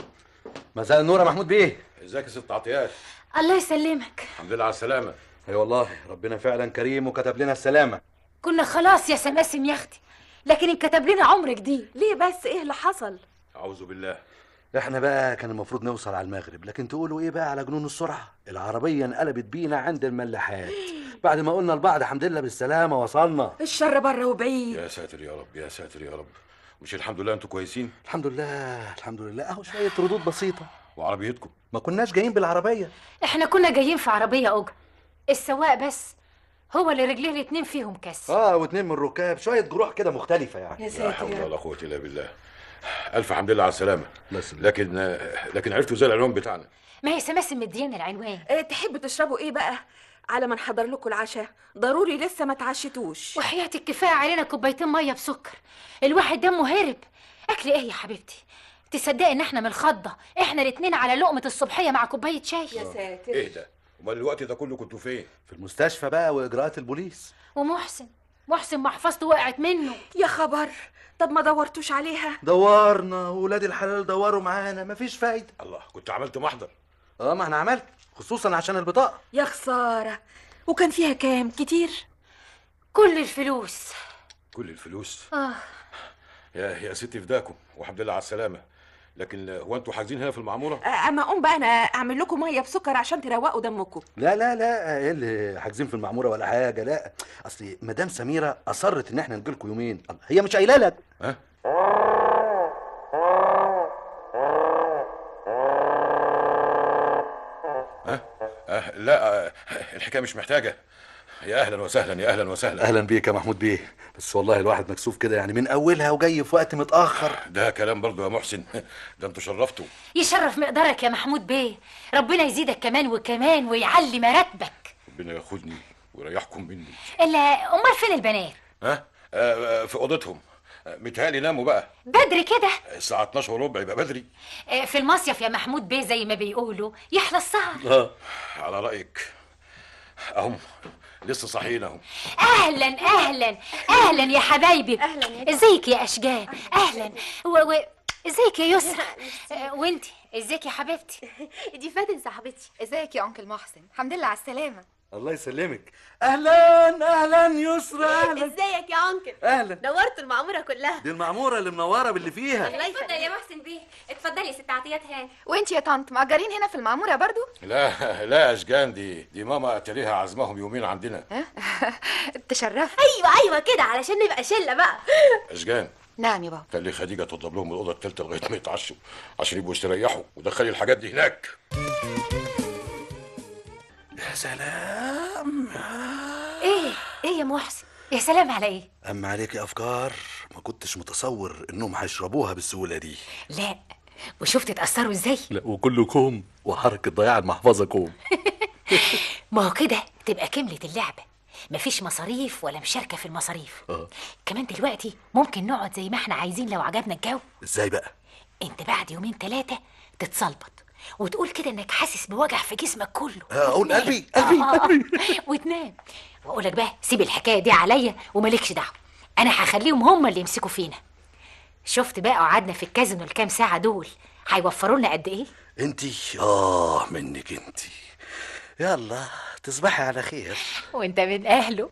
مساء النور يا محمود بيه. ازيك يا ست عطيات؟ الله يسلمك. الحمد لله على السلامه. اي والله ربنا فعلا كريم وكتب لنا السلامه. كنا خلاص يا سماسم يا اختي، لكن انكتب لنا عمر جديد. ليه بس؟ ايه اللي حصل؟ اعوذ بالله. احنا بقى كان المفروض نوصل على المغرب، لكن تقولوا ايه بقى على جنون السرعه؟ العربيه انقلبت بينا عند الملاحات. بعد ما قلنا لبعض الحمد لله بالسلامه وصلنا. الشر بره وبعيد. يا ساتر يا رب، يا ساتر يا رب. مش الحمد لله انتوا كويسين؟ الحمد لله الحمد لله، اهو شويه ردود بسيطه. وعربيتكم؟ ما كناش جايين بالعربيه، احنا كنا جايين في عربيه اجره. السواق بس هو اللي رجليه الاتنين فيهم كسر. واتنين من الركاب، شويه جروح كده مختلفه يعني. يا ساتر لا حول ولا قوه الا بالله. الف حمد لله على السلامه. لكن عرفتوا ازاي العنوان بتاعنا؟ ما هي سماسم مديانا العنوان. تحبوا تشربوا ايه بقى على ما نحضر لكم العشاء؟ ضروري لسه ما تعشتوش. وحياتك كفايه علينا كوبايتين ميه بسكر، الواحد دمه هرب. اكل ايه يا حبيبتي؟ تصدقي ان احنا من الخضه احنا الاتنين على لقمه الصبحيه مع كوبايه شاي. يا ساتر. ايه ده؟ امال الوقت ده كله كنتوا فين؟ في المستشفى بقى واجراءات البوليس. ومحسن محفظته وقعت منه. يا خبر، طب ما دورتوش عليها؟ دورنا وولاد الحلال دوروا معانا، مفيش فايده. الله، كنت عملت محضر. ما انا عملت، خصوصا عشان البطاقه. يا خساره. وكان فيها كام؟ كتير؟ كل الفلوس. كل الفلوس؟ يا ستي فداكم والحمد لله على السلامه. لكن هو انتوا حاجزين هنا في المعموره؟ اما اقوم بقى انا اعمل لكم ميه بسكر عشان تروقوا دمكم. لا لا لا، ايه اللي حاجزين في المعموره ولا حاجه؟ لا، اصل مدام سميره اصرت ان احنا نجيلكم يومين. هي مش قايله لك؟ لا، الحكايه مش محتاجه. يا اهلا وسهلا، يا اهلا وسهلا. اهلا بيك يا محمود بيه. بس والله الواحد مكسوف كده يعني من اولها وجاي في وقت متاخر. ده كلام برضو يا محسن. ده انتوا شرفتوا. يشرف مقدارك يا محمود بيه، ربنا يزيدك كمان وكمان ويعلي مراتبك. ربنا ياخدني ويريحكم مني. الا امال فين البنات؟ ها؟ في اوضتهم. متهيألي ناموا بقى. بدري كده؟ الساعة 12 وربع يبقى بدري. في المصيف يا محمود بيه زي ما بيقولوا يحلى السهر. على رأيك اهم لسه صاحيين اهم. اهلا اهلا اهلا يا حبايبي. اهلا يا ازيك يا اشجان؟ اهلا ازيك يا يسرا؟ وانتي ازيك يا حبيبتي؟ دي فاتن صاحبتي. ازيك يا انكل محسن؟ الحمد لله على السلامه. الله يسلمك. اهلا اهلا يسرا، اهلا. ازيك يا انكل؟ اهلا. نورت المعموره كلها. دي المعموره اللي منوره باللي فيها. الله اتفضل يا محسن بيه. اتفضلي يا ست عطيات هاني. وانت يا طنط مأجرين هنا في المعموره برضو؟ لا لا يا اشجان، دي ماما اتريها عزمهم يومين عندنا. تشرف. ايوه كده علشان نبقى شله بقى. اشجان. نعم يا بابا. خلي خديجه تطلب لهم الاوضه الثالثه لغايه ما يتعشوا عشان يبقوا يستريحوا، ودخلي الحاجات دي هناك. يا سلام. ايه يا محسن؟ يا سلام على ايه؟ اما عليكي افكار ما كنتش متصور انهم هيشربوها بالسهوله دي. لا وشفت اتأثروا ازاي؟ لا وكلكم وحركه ضياع المحفظه كوم. ما هو كده تبقى كملت اللعبة، مفيش مصاريف ولا مشاركة في المصاريف. كمان دلوقتي ممكن نقعد زي ما احنا عايزين لو عجبنا الجو. ازاي بقى؟ انت بعد يومين 3 تتصلبط وتقول كده انك حاسس بوجع في جسمك كله. اقول قلبي وتنام. واقولك بقى سيب الحكاية دي عليا ومالكش دعوة، انا هخليهم هم اللي يمسكوا فينا. شفت بقى قعدنا في الكازينو الكام ساعة دول هيوفروا لنا قد ايه؟ انتي منك انتي. يلا تصبحي على خير. وانت من اهله.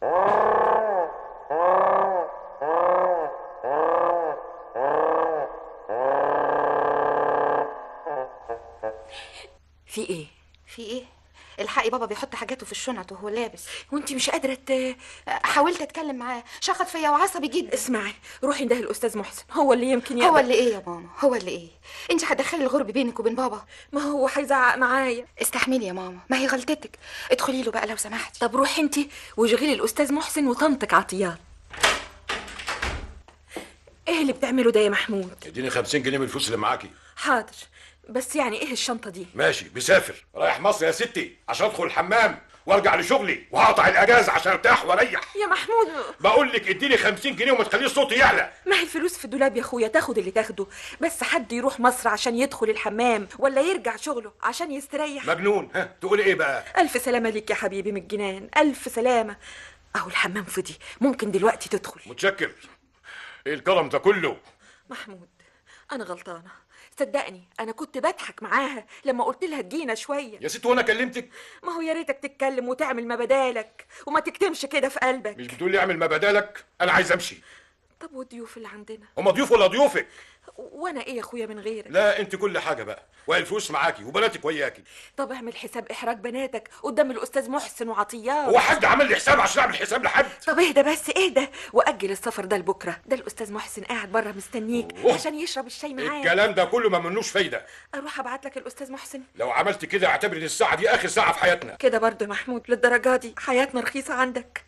في ايه؟ في ايه؟ الحقي بابا بيحط حاجاته في الشنط وهو لابس. وانتي مش قادره حاولت اتكلم معاه، شخط فيا وعصبي جدا. اسمعي، روحي ده الاستاذ محسن، هو اللي يمكن هو اللي ايه يا ماما؟ هو اللي ايه؟ انت هتدخلي الغرب بينك وبين بابا؟ ما هو هيزعق معايا. استحملي يا ماما، ما هي غلطتك. ادخلي له بقى لو سمحتي. طب روحي انتي واشغلي الاستاذ محسن وطنطك عطيات. ايه اللي بتعمله ده يا محمود؟ اديني 50 جنيه من الفلوس اللي معاكي. حاضر، بس يعني ايه الشنطه دي؟ ماشي، بسافر رايح مصر يا ستي عشان ادخل الحمام وارجع لشغلي وهقطع الاجازه عشان ارتاح واريح. يا محمود بقول لك اديني 50 جنيه وما تخليش صوتي يعلى. ما هي الفلوس في الدولاب يا اخويا، تاخد اللي تاخده، بس حد يروح مصر عشان يدخل الحمام ولا يرجع شغله عشان يستريح. مجنون. ها تقولي ايه بقى؟ الف سلامه ليك يا حبيبي من الجنان، الف سلامه. اهو الحمام فضي، ممكن دلوقتي تدخل. متشكر. ايه الكرم ده كله؟ محمود انا غلطانه، صدقني انا كنت بضحك معاها لما قلت لها تجينا شويه. يا ست وانا كلمتك؟ ما هو يا ريتك تتكلم وتعمل ما بدالك وما تكتمش كده في قلبك. مش بتقول لي اعمل ما بدالك؟ انا عايز امشي. طب والضيوف اللي عندنا؟ هما ضيوف ولا ضيوفك؟ وانا ايه يا اخويا من غيرك؟ لا انت كل حاجه بقى، والفلوس معاكي وبناتك وياكي. طب اعمل حساب احراج بناتك قدام الاستاذ محسن وعطيات. هو حد عمل لي حساب عشان اعمل حساب لحد؟ طب اهدى بس اهدى واجل السفر ده لبكره، ده الاستاذ محسن قاعد بره مستنيك عشان يشرب الشاي معاك. الكلام ده كله ما منوش فايده. اروح ابعت لك الاستاذ محسن؟ لو عملت كده اعتبر ان الساعه دي اخر ساعه في حياتنا. كده برضه يا محمود للدرجه دي؟ حياتنا رخيصه عندك.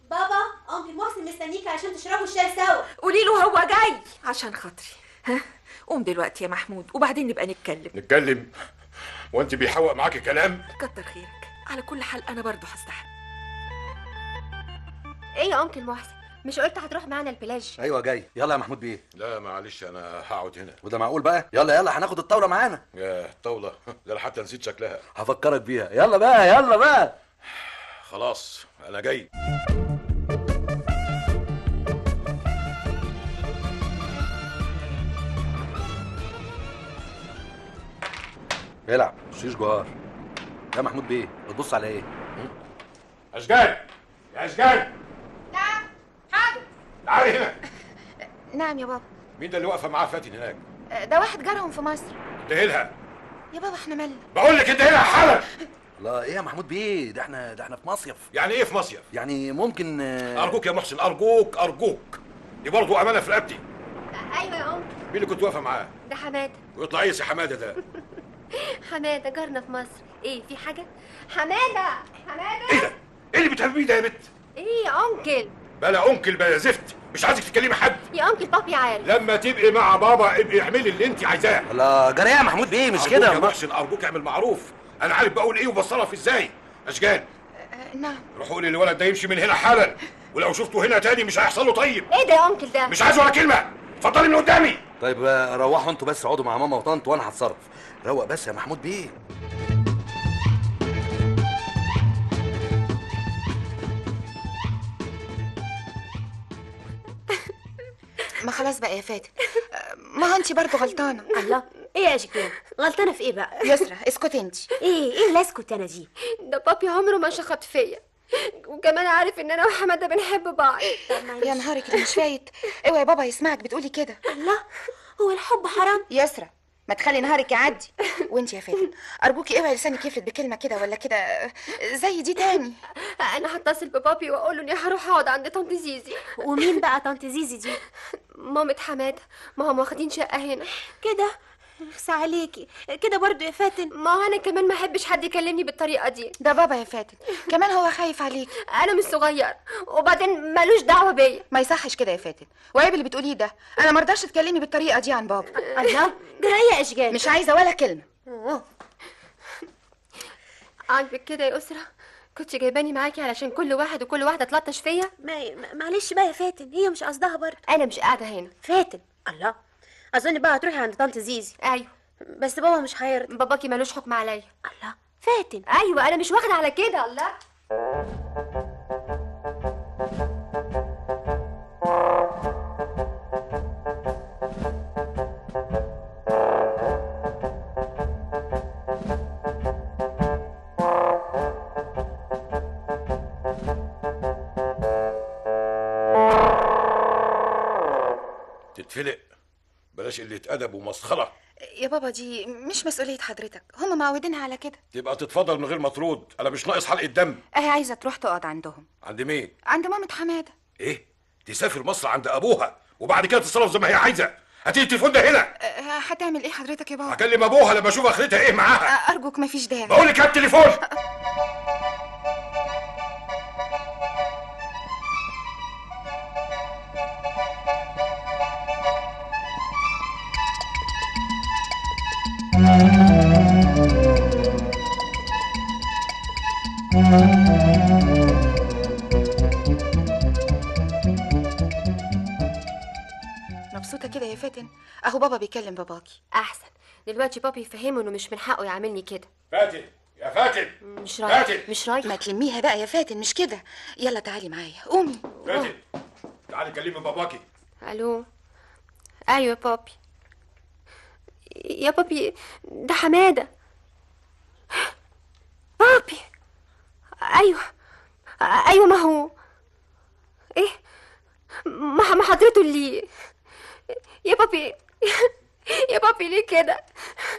بابا انكل محسن مستنيك عشان تشربوا الشاي سوا. قولي له هو جاي عشان خاطري. ها قوم دلوقتي يا محمود وبعدين نبقى نتكلم وانت بيحوق معاكي كلام؟ كتر خيرك، على كل حال انا برضه هستحمل. ايه يا انكل محسن، مش قلت هتروح معانا البلاج؟ ايوه جاي. يلا يا محمود بيه. لا معلش انا هقعد هنا. وده معقول بقى؟ يلا هناخد الطاوله معانا. يا الطاوله ده انا حتى نسيت شكلها. هفكرك بيها. يلا بقى خلاص انا جاي. العب شيش جوار. يا محمود بيه بتبص على ايه؟ اشجان يا اشجان. نعم حاضر. تعالي هنا. نعم يا بابا. مين ده اللي واقفه معاه فاتن هناك؟ ده واحد جارهم في مصر. اديها لها. يا بابا احنا مالنا؟ بقول لك اديها لها حالا. لا ايه يا محمود بيه، ده احنا في مصيف. يعني ايه في مصيف؟ يعني ممكن ارجوك يا محسن، ارجوك دي برضه امانه في رقبتي. ايوه يا انكل. مين اللي كنت واقفه معاه؟ ده حماده. ويطلع ايه يا حماده ده؟ حماده جارنا في مصر. ايه في حاجه؟ حماده ايه ده؟ ايه اللي بتعمليه ده يا بت؟ ايه يا انكل؟ بلا انكل بلا زفت، مش عايزك تكلمي حد. يا انكل بابي عارف. لما تبقي مع بابا ابقي اعملي اللي انت عايزاه. لا جرى يا محمود بيه مش كده يا محسن ارجوك اعمل معروف، انا عارف بقول ايه وبصرف ازاي. اشجان نعم. روحوا لي الولد ده يمشي من هنا حالا، ولو شفته هنا تاني مش هيحصل له طيب. ايه ده يا انكل ده؟ مش عايز ولا كلمه، اتفضلي من قدامي. طيب روحوا انتوا بس، اقعدوا مع ماما وطنط وانا هتصرف. روق بس يا محمود بيه. ما خلاص بقى يا فاتن، ما هو انت برضه غلطانه. الله، ايه يا اشكال؟ غلطانه في ايه بقى؟ يسرا اسكتي انت. ايه اللي اسكت انا دي؟ ده بابي عمره ما شخط فيا، وكمان عارف ان انا وحماده بنحب بعض. يا نهارك اللي مش فايت، اوعي بابا يسمعك بتقولي كده. الله، هو الحب حرام؟ يسرا ما تخلي نهارك يعدي. وانت يا فاتن ارجوكي اوعي لسانك يفلت بكلمه كده ولا كده زي دي تاني. انا هتصل ببابي واقول له اني هروح اقعد عند طنط زيزي. ومين بقى طنط زيزي دي؟ مامة حماده، ما هم واخدين شقه هنا. كده؟ اخسى عليكي كده برضو يا فاتن. ما هو انا كمان ما احبش حد يكلمني بالطريقه دي. ده بابا يا فاتن كمان هو خايف عليك. انا مش صغير، وبعدين مالوش دعوه بيا. ما يصحش كده يا فاتن، وعيب اللي بتقوليه ده. انا ما رضاش تكلمي بالطريقه دي عن بابا. الله، جرايه يا اشجان. مش عايزه ولا كلمه. عاجبك كده يا اسره؟ كنت جايباني معاكي علشان كل واحد وكل واحده تلطش فيا؟ معلش بقى يا فاتن، هي مش قصدها برضه. انا مش قاعده هنا. فاتن، الله، اظن بقى هتروحي عند طنط زيزي. ايوه، بس بابا مش هيرضى. باباكي مالوش حكم عليا. الله، فاتن. ايوه انا مش واخده على كده. الله، تتفلق، بلاش قله ادب ومسخره. يا بابا دي مش مسؤوليه حضرتك، هم معودينها على كده. تبقى تتفضل من غير ما ترد، انا مش ناقص حلقه دم. اهي عايزه تروح تقعد عندهم. عند مين؟ عند مامة حماده. ايه؟ تسافر مصر عند ابوها وبعد كده تتصرف زي ما هي عايزه؟ هاتي التليفون ده هنا. هتعمل ايه حضرتك يا بابا؟ هكلم ابوها لما اشوف اخرتها ايه معاها. ارجوك مفيش داعي. بقول لك هات التليفون. مبسوطه كده يا فاتن؟ اهو بابا بيكلم باباكي. احسن دلوقتي بابي يفهمه انه مش من حقه يعاملني كده. فاتن يا فاتن، مش رايح مش رايح. ما تلميها بقى يا فاتن، مش كده. يلا تعالي معايا، قومي. فاتن تعالي كلمي باباكي. الو. ايوه يا بابي. يا بابي ده حماده. بابي. ايوه ما هو ايه، ما حضرته اللي يا بابي. يا بابي ليه كده؟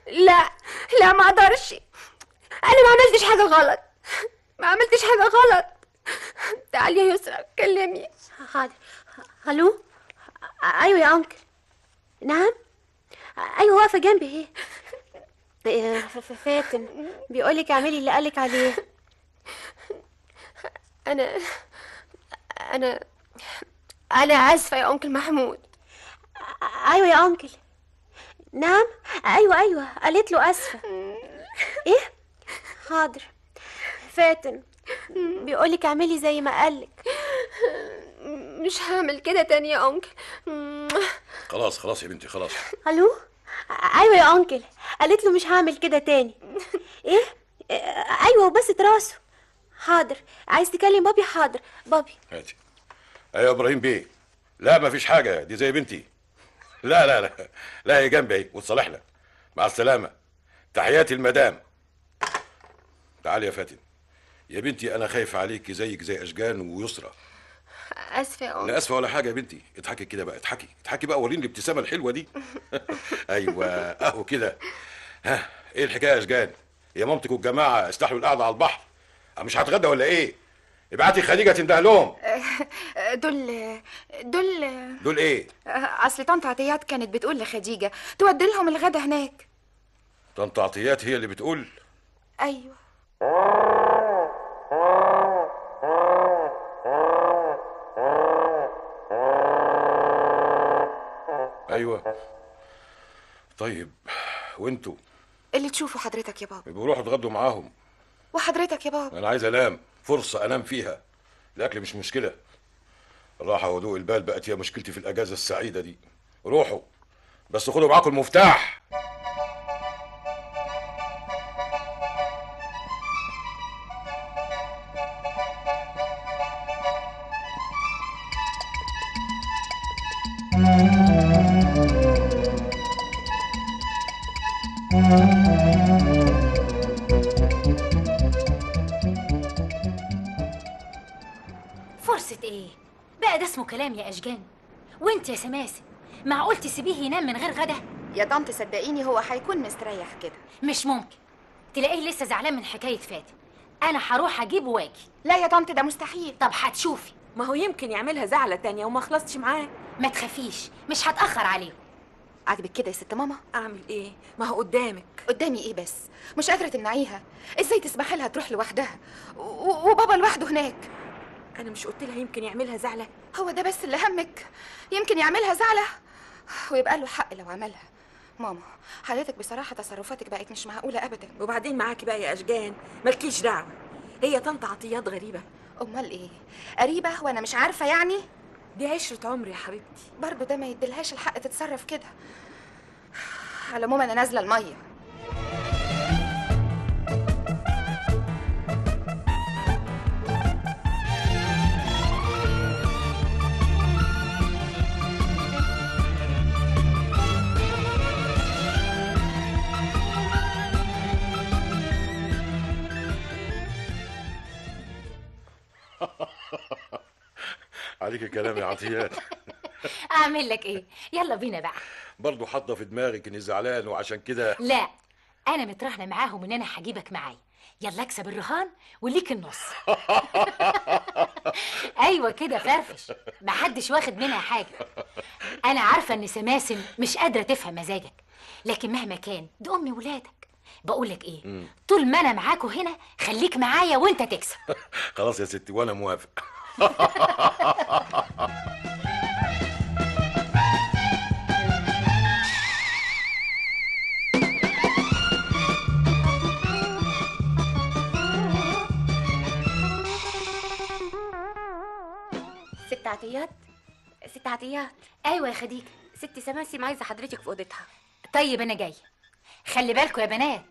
لا ما اقدرش، انا ما عملتش حاجه غلط، ما عملتش حاجه غلط. تعالي يا يسرا كلمي. حاضر. الو. ايوه يا انكل. نعم. ايوه واقفه جنبي اهي. فاتن بيقولك اعملي اللي قالك عليه. انا اسفه يا انكل محمود. ايوه يا انكل. نعم. ايوه قالت له اسفه. ايه؟ حاضر. فاتن بيقولك اعملي زي ما قالك. مش هعمل كده تاني يا انكل. خلاص يا بنتي خلاص. الو. ايوه يا انكل، قالت له مش هعمل كده تاني. ايه؟ ايوه وبست راسه. حاضر. عايز تكلم بابي؟ حاضر بابي. هاتي. ايوه ابراهيم بيه. لا مفيش حاجه، دي زي بنتي. لا هي جنبي اهي وتصالحنا. مع السلامه. تحياتي المدام. تعالي يا فاتن يا بنتي، انا خايف عليكي زيك زي اشجان ويسرى. اسفه يا انكل. لا اسفه ولا حاجه يا بنتي، اضحكي كده بقى، اضحكي بقى، وريني الابتسامه الحلوه دي. ايوه اهو كده. ها ايه الحكايه يا اشجان؟ يا مامتك والجماعه استحلوا القعده على البحر، مش هتغدى ولا ايه؟ ابعتي خديجه تنده لهم. دول ايه؟ اصل طنط عطيات كانت بتقول لخديجه تودي لهم الغدا هناك. طنط عطيات هي اللي بتقول؟ ايوه. ايوه. طيب وانتوا اللي تشوفوا حضرتك يا بابا. بيروحوا اتغدوا معاهم. وحضرتك يا بابا؟ انا عايز انام. فرصه انام فيها. الاكل مش مشكله، الراحه وهدوء البال بقت هي مشكلتي في الاجازه السعيده دي. روحوا بس خدوا معاكم المفتاح. فرصة ايه؟ بقى ده اسمه كلام يا اشجان؟ وانت يا سماسم معقول تسيبيه ينام من غير غدا؟ يا طنط صدقيني هو هيكون مستريح كده. مش ممكن، تلاقيه لسه زعلان من حكاية فاتن. انا هروح اجيبه واجي. لا يا طنط ده مستحيل. طب هتشوفي. ما هو يمكن يعملها زعلة تانية وما خلصتش معاه. ما تخافيش، مش هتأخر عليه. عاجبك كده يا ست ماما؟ اعمل ايه؟ ما هو قدامك. قدامي ايه بس؟ مش قادره تمنعيها. ازاي تسمحي لها تروح لوحدها وبابا لوحده هناك؟ انا مش قلت لها يمكن يعملها زعلة؟ هو ده بس اللي همك؟ يمكن يعملها زعلة ويبقى له حق لو عملها. ماما حضرتك بصراحه تصرفاتك بقت مش معقوله ابدا. وبعدين معاكي بقى يا اشجان، مالكيش دعوه، هي طنط عطيات غريبه. امال ايه؟ قريبه وانا مش عارفه يعني؟ دي عشره عمري يا حبيبتي. برضه ده ما يديلهاش الحق تتصرف كده. على العموم انا نازله الميه. عليك كلام يا عطيات. اعمل لك ايه؟ يلا بينا بقى. برضه حاطه في دماغك اني زعلان وعشان كده. لا، انا متراهنه معاهم ان انا هجيبك معايا. يلا اكسب الرهان وليك النص. ايوه كده فرفش، محدش واخد منها حاجه. انا عارفه ان سماسم مش قادره تفهم مزاجك، لكن مهما كان دي امي ولادك. بقولك ايه، طول ما انا معاكوا هنا خليك معايا وانت تكسب. خلاص يا ستي وانا موافق. ست عطيات، ست عطيات. ايوه يا خديجه. ست سماسم عايزه حضرتك في اوضتها. طيب انا جايه. خلي بالكوا يا بنات،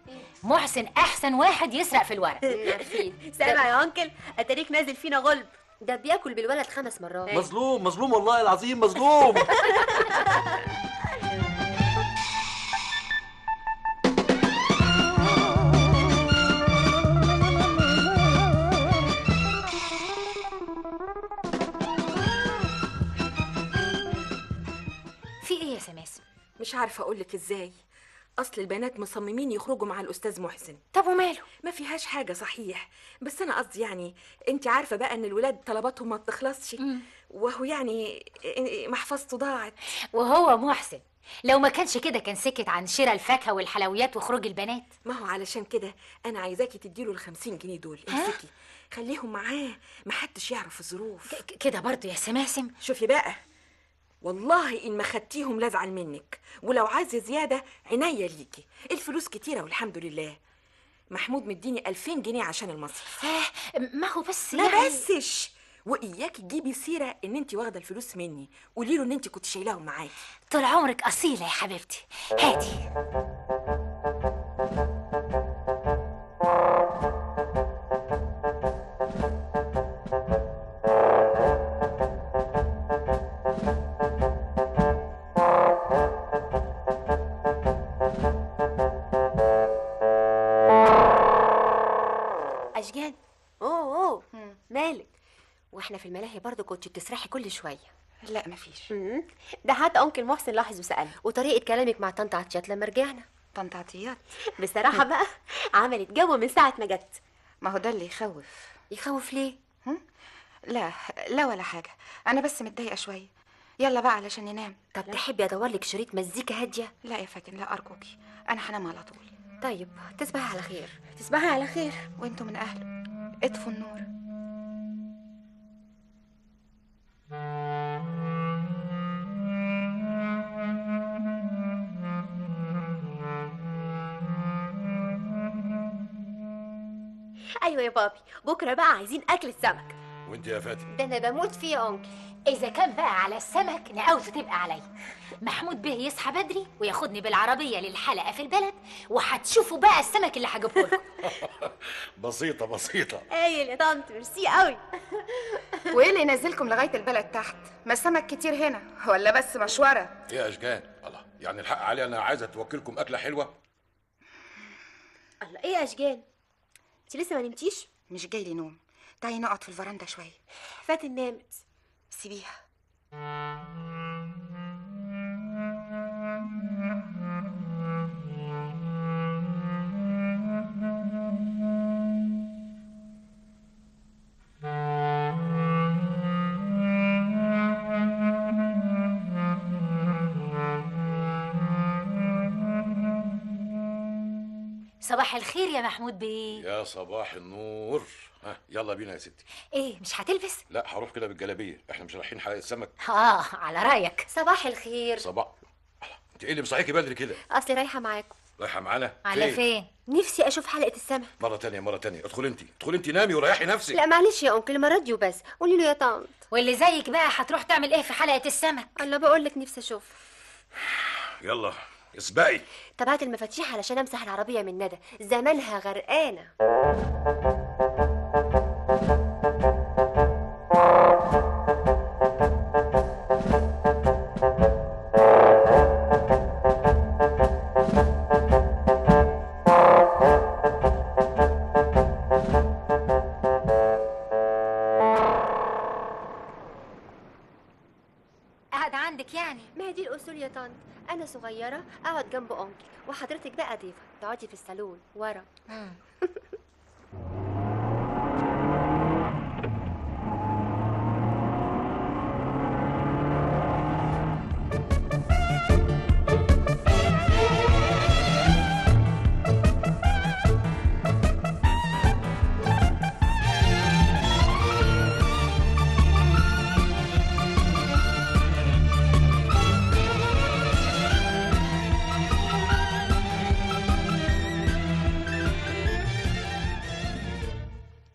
محسن احسن واحد يسرق في الورق. عارفين. سامع يا انكل، اتاريك نازل فينا غلب. ده بياكل بالولد 5 مرات. مظلوم مظلوم والله العظيم مظلوم. في ايه يا سماسم؟ مش عارفه اقولك ازاي، اصل البنات مصممين يخرجوا مع الاستاذ محسن. طب وماله؟ ما فيهاش حاجه صحيح، بس انا قصدي يعني انت عارفه بقى ان الولاد طلباتهم ما بتخلصش، وهو يعني محفظته ضاعت. وهو محسن لو ما كانش كده كان سكت عن شراء الفاكهه والحلويات وخروج البنات. ما هو علشان كده انا عايزاكي تديله ال50 جنيه دول. امسكي خليهم معاه، محدش يعرف الظروف. كده برضو يا سماسم؟ شوفي بقى، والله ان ما خدتيهم لازعل منك، ولو عايزه زياده عناية ليكي، الفلوس كتيره والحمد لله. محمود مديني 2000 جنيه عشان المصرف. ما هو بس ما يعني... بسش، واياكي تجيبي سيره ان انت واخده الفلوس مني، قولي له ان انت كنت شايلاهم معاكي. طول عمرك اصيله يا حبيبتي. هاتي. اشجان. اوه مالك؟ واحنا في الملاهي برضه كنت بتسرحي كل شويه. لا مفيش. ده حتى انكل محسن لاحظ وسألني، وطريقه كلامك مع طنط عطيات لما رجعنا. طنط عطيات بصراحه بقى عملت جو من ساعه ما جت. ما هو ده اللي يخوف. يخوف ليه؟ لا لا ولا حاجه، انا بس متضايقه شويه. يلا بقى علشان ننام. طب تحبي ادور لك شريط مزيكا هاديه؟ لا يا فاتن لا ارجوكي، انا هنام على طول. طيب تصبحي على خير. تصبحي على خير. وانتوا من اهله اطفوا النور. ايوه يا بابي، بكره بقى عايزين اكل السمك. وانت يا فاتن؟ ده انا بموت فيه يا انكل. اذا كان بقى على السمك نقاوته تبقى عليا. محمود بيه يصحى بدري وياخدني بالعربيه للحلقه في البلد، وهتشوفوا بقى السمك اللي هجيبه لكم. بسيطه بسيطه. قايل يا طنط، ميرسي قوي. وايه اللي ينزلكم لغايه البلد تحت؟ ما السمك كتير هنا ولا بس مشوره؟ ايه يا اشجان؟ الله، يعني الحق علي انا عايزه توكلكم اكله حلوه. الله، ايه يا اشجان؟ انت لسه ما نمتيش؟ مش جاي لي نوم. تعالي نقعد في الفرندا شويه. فاتن نامت. سيبيها. صباح الخير يا محمود بيه. يا صباح النور. ها يلا بينا يا ستي. ايه مش هتلبس؟ لا هروح كده بالجلابيه، احنا مش رايحين حلقه السمك. على رايك. صباح الخير. صباح. انت ايه اللي مصحيكي بدري كده؟ اصلي رايحه معاكم. رايحه معانا؟ على فين؟ نفسي اشوف حلقه السمك. مره تانية ادخلي انت نامي وريحي نفسك. لا معلش يا انكل، المره دي وبس. قولي له يا طنط. واللي زيك بقى هتروح تعمل ايه في حلقه السمك؟ الله، بقول لك نفسي اشوف. يلا اسبقي. طب هات المفاتيح علشان امسح العربيه من ندى، زمانها غرقانه. قاعد عندك يعني؟ ما هي دي الاصول يا طنط. انا صغيره اقعد جنب انكل، وحضرتك بقى ضيفه تقعدي في الصالون ورا.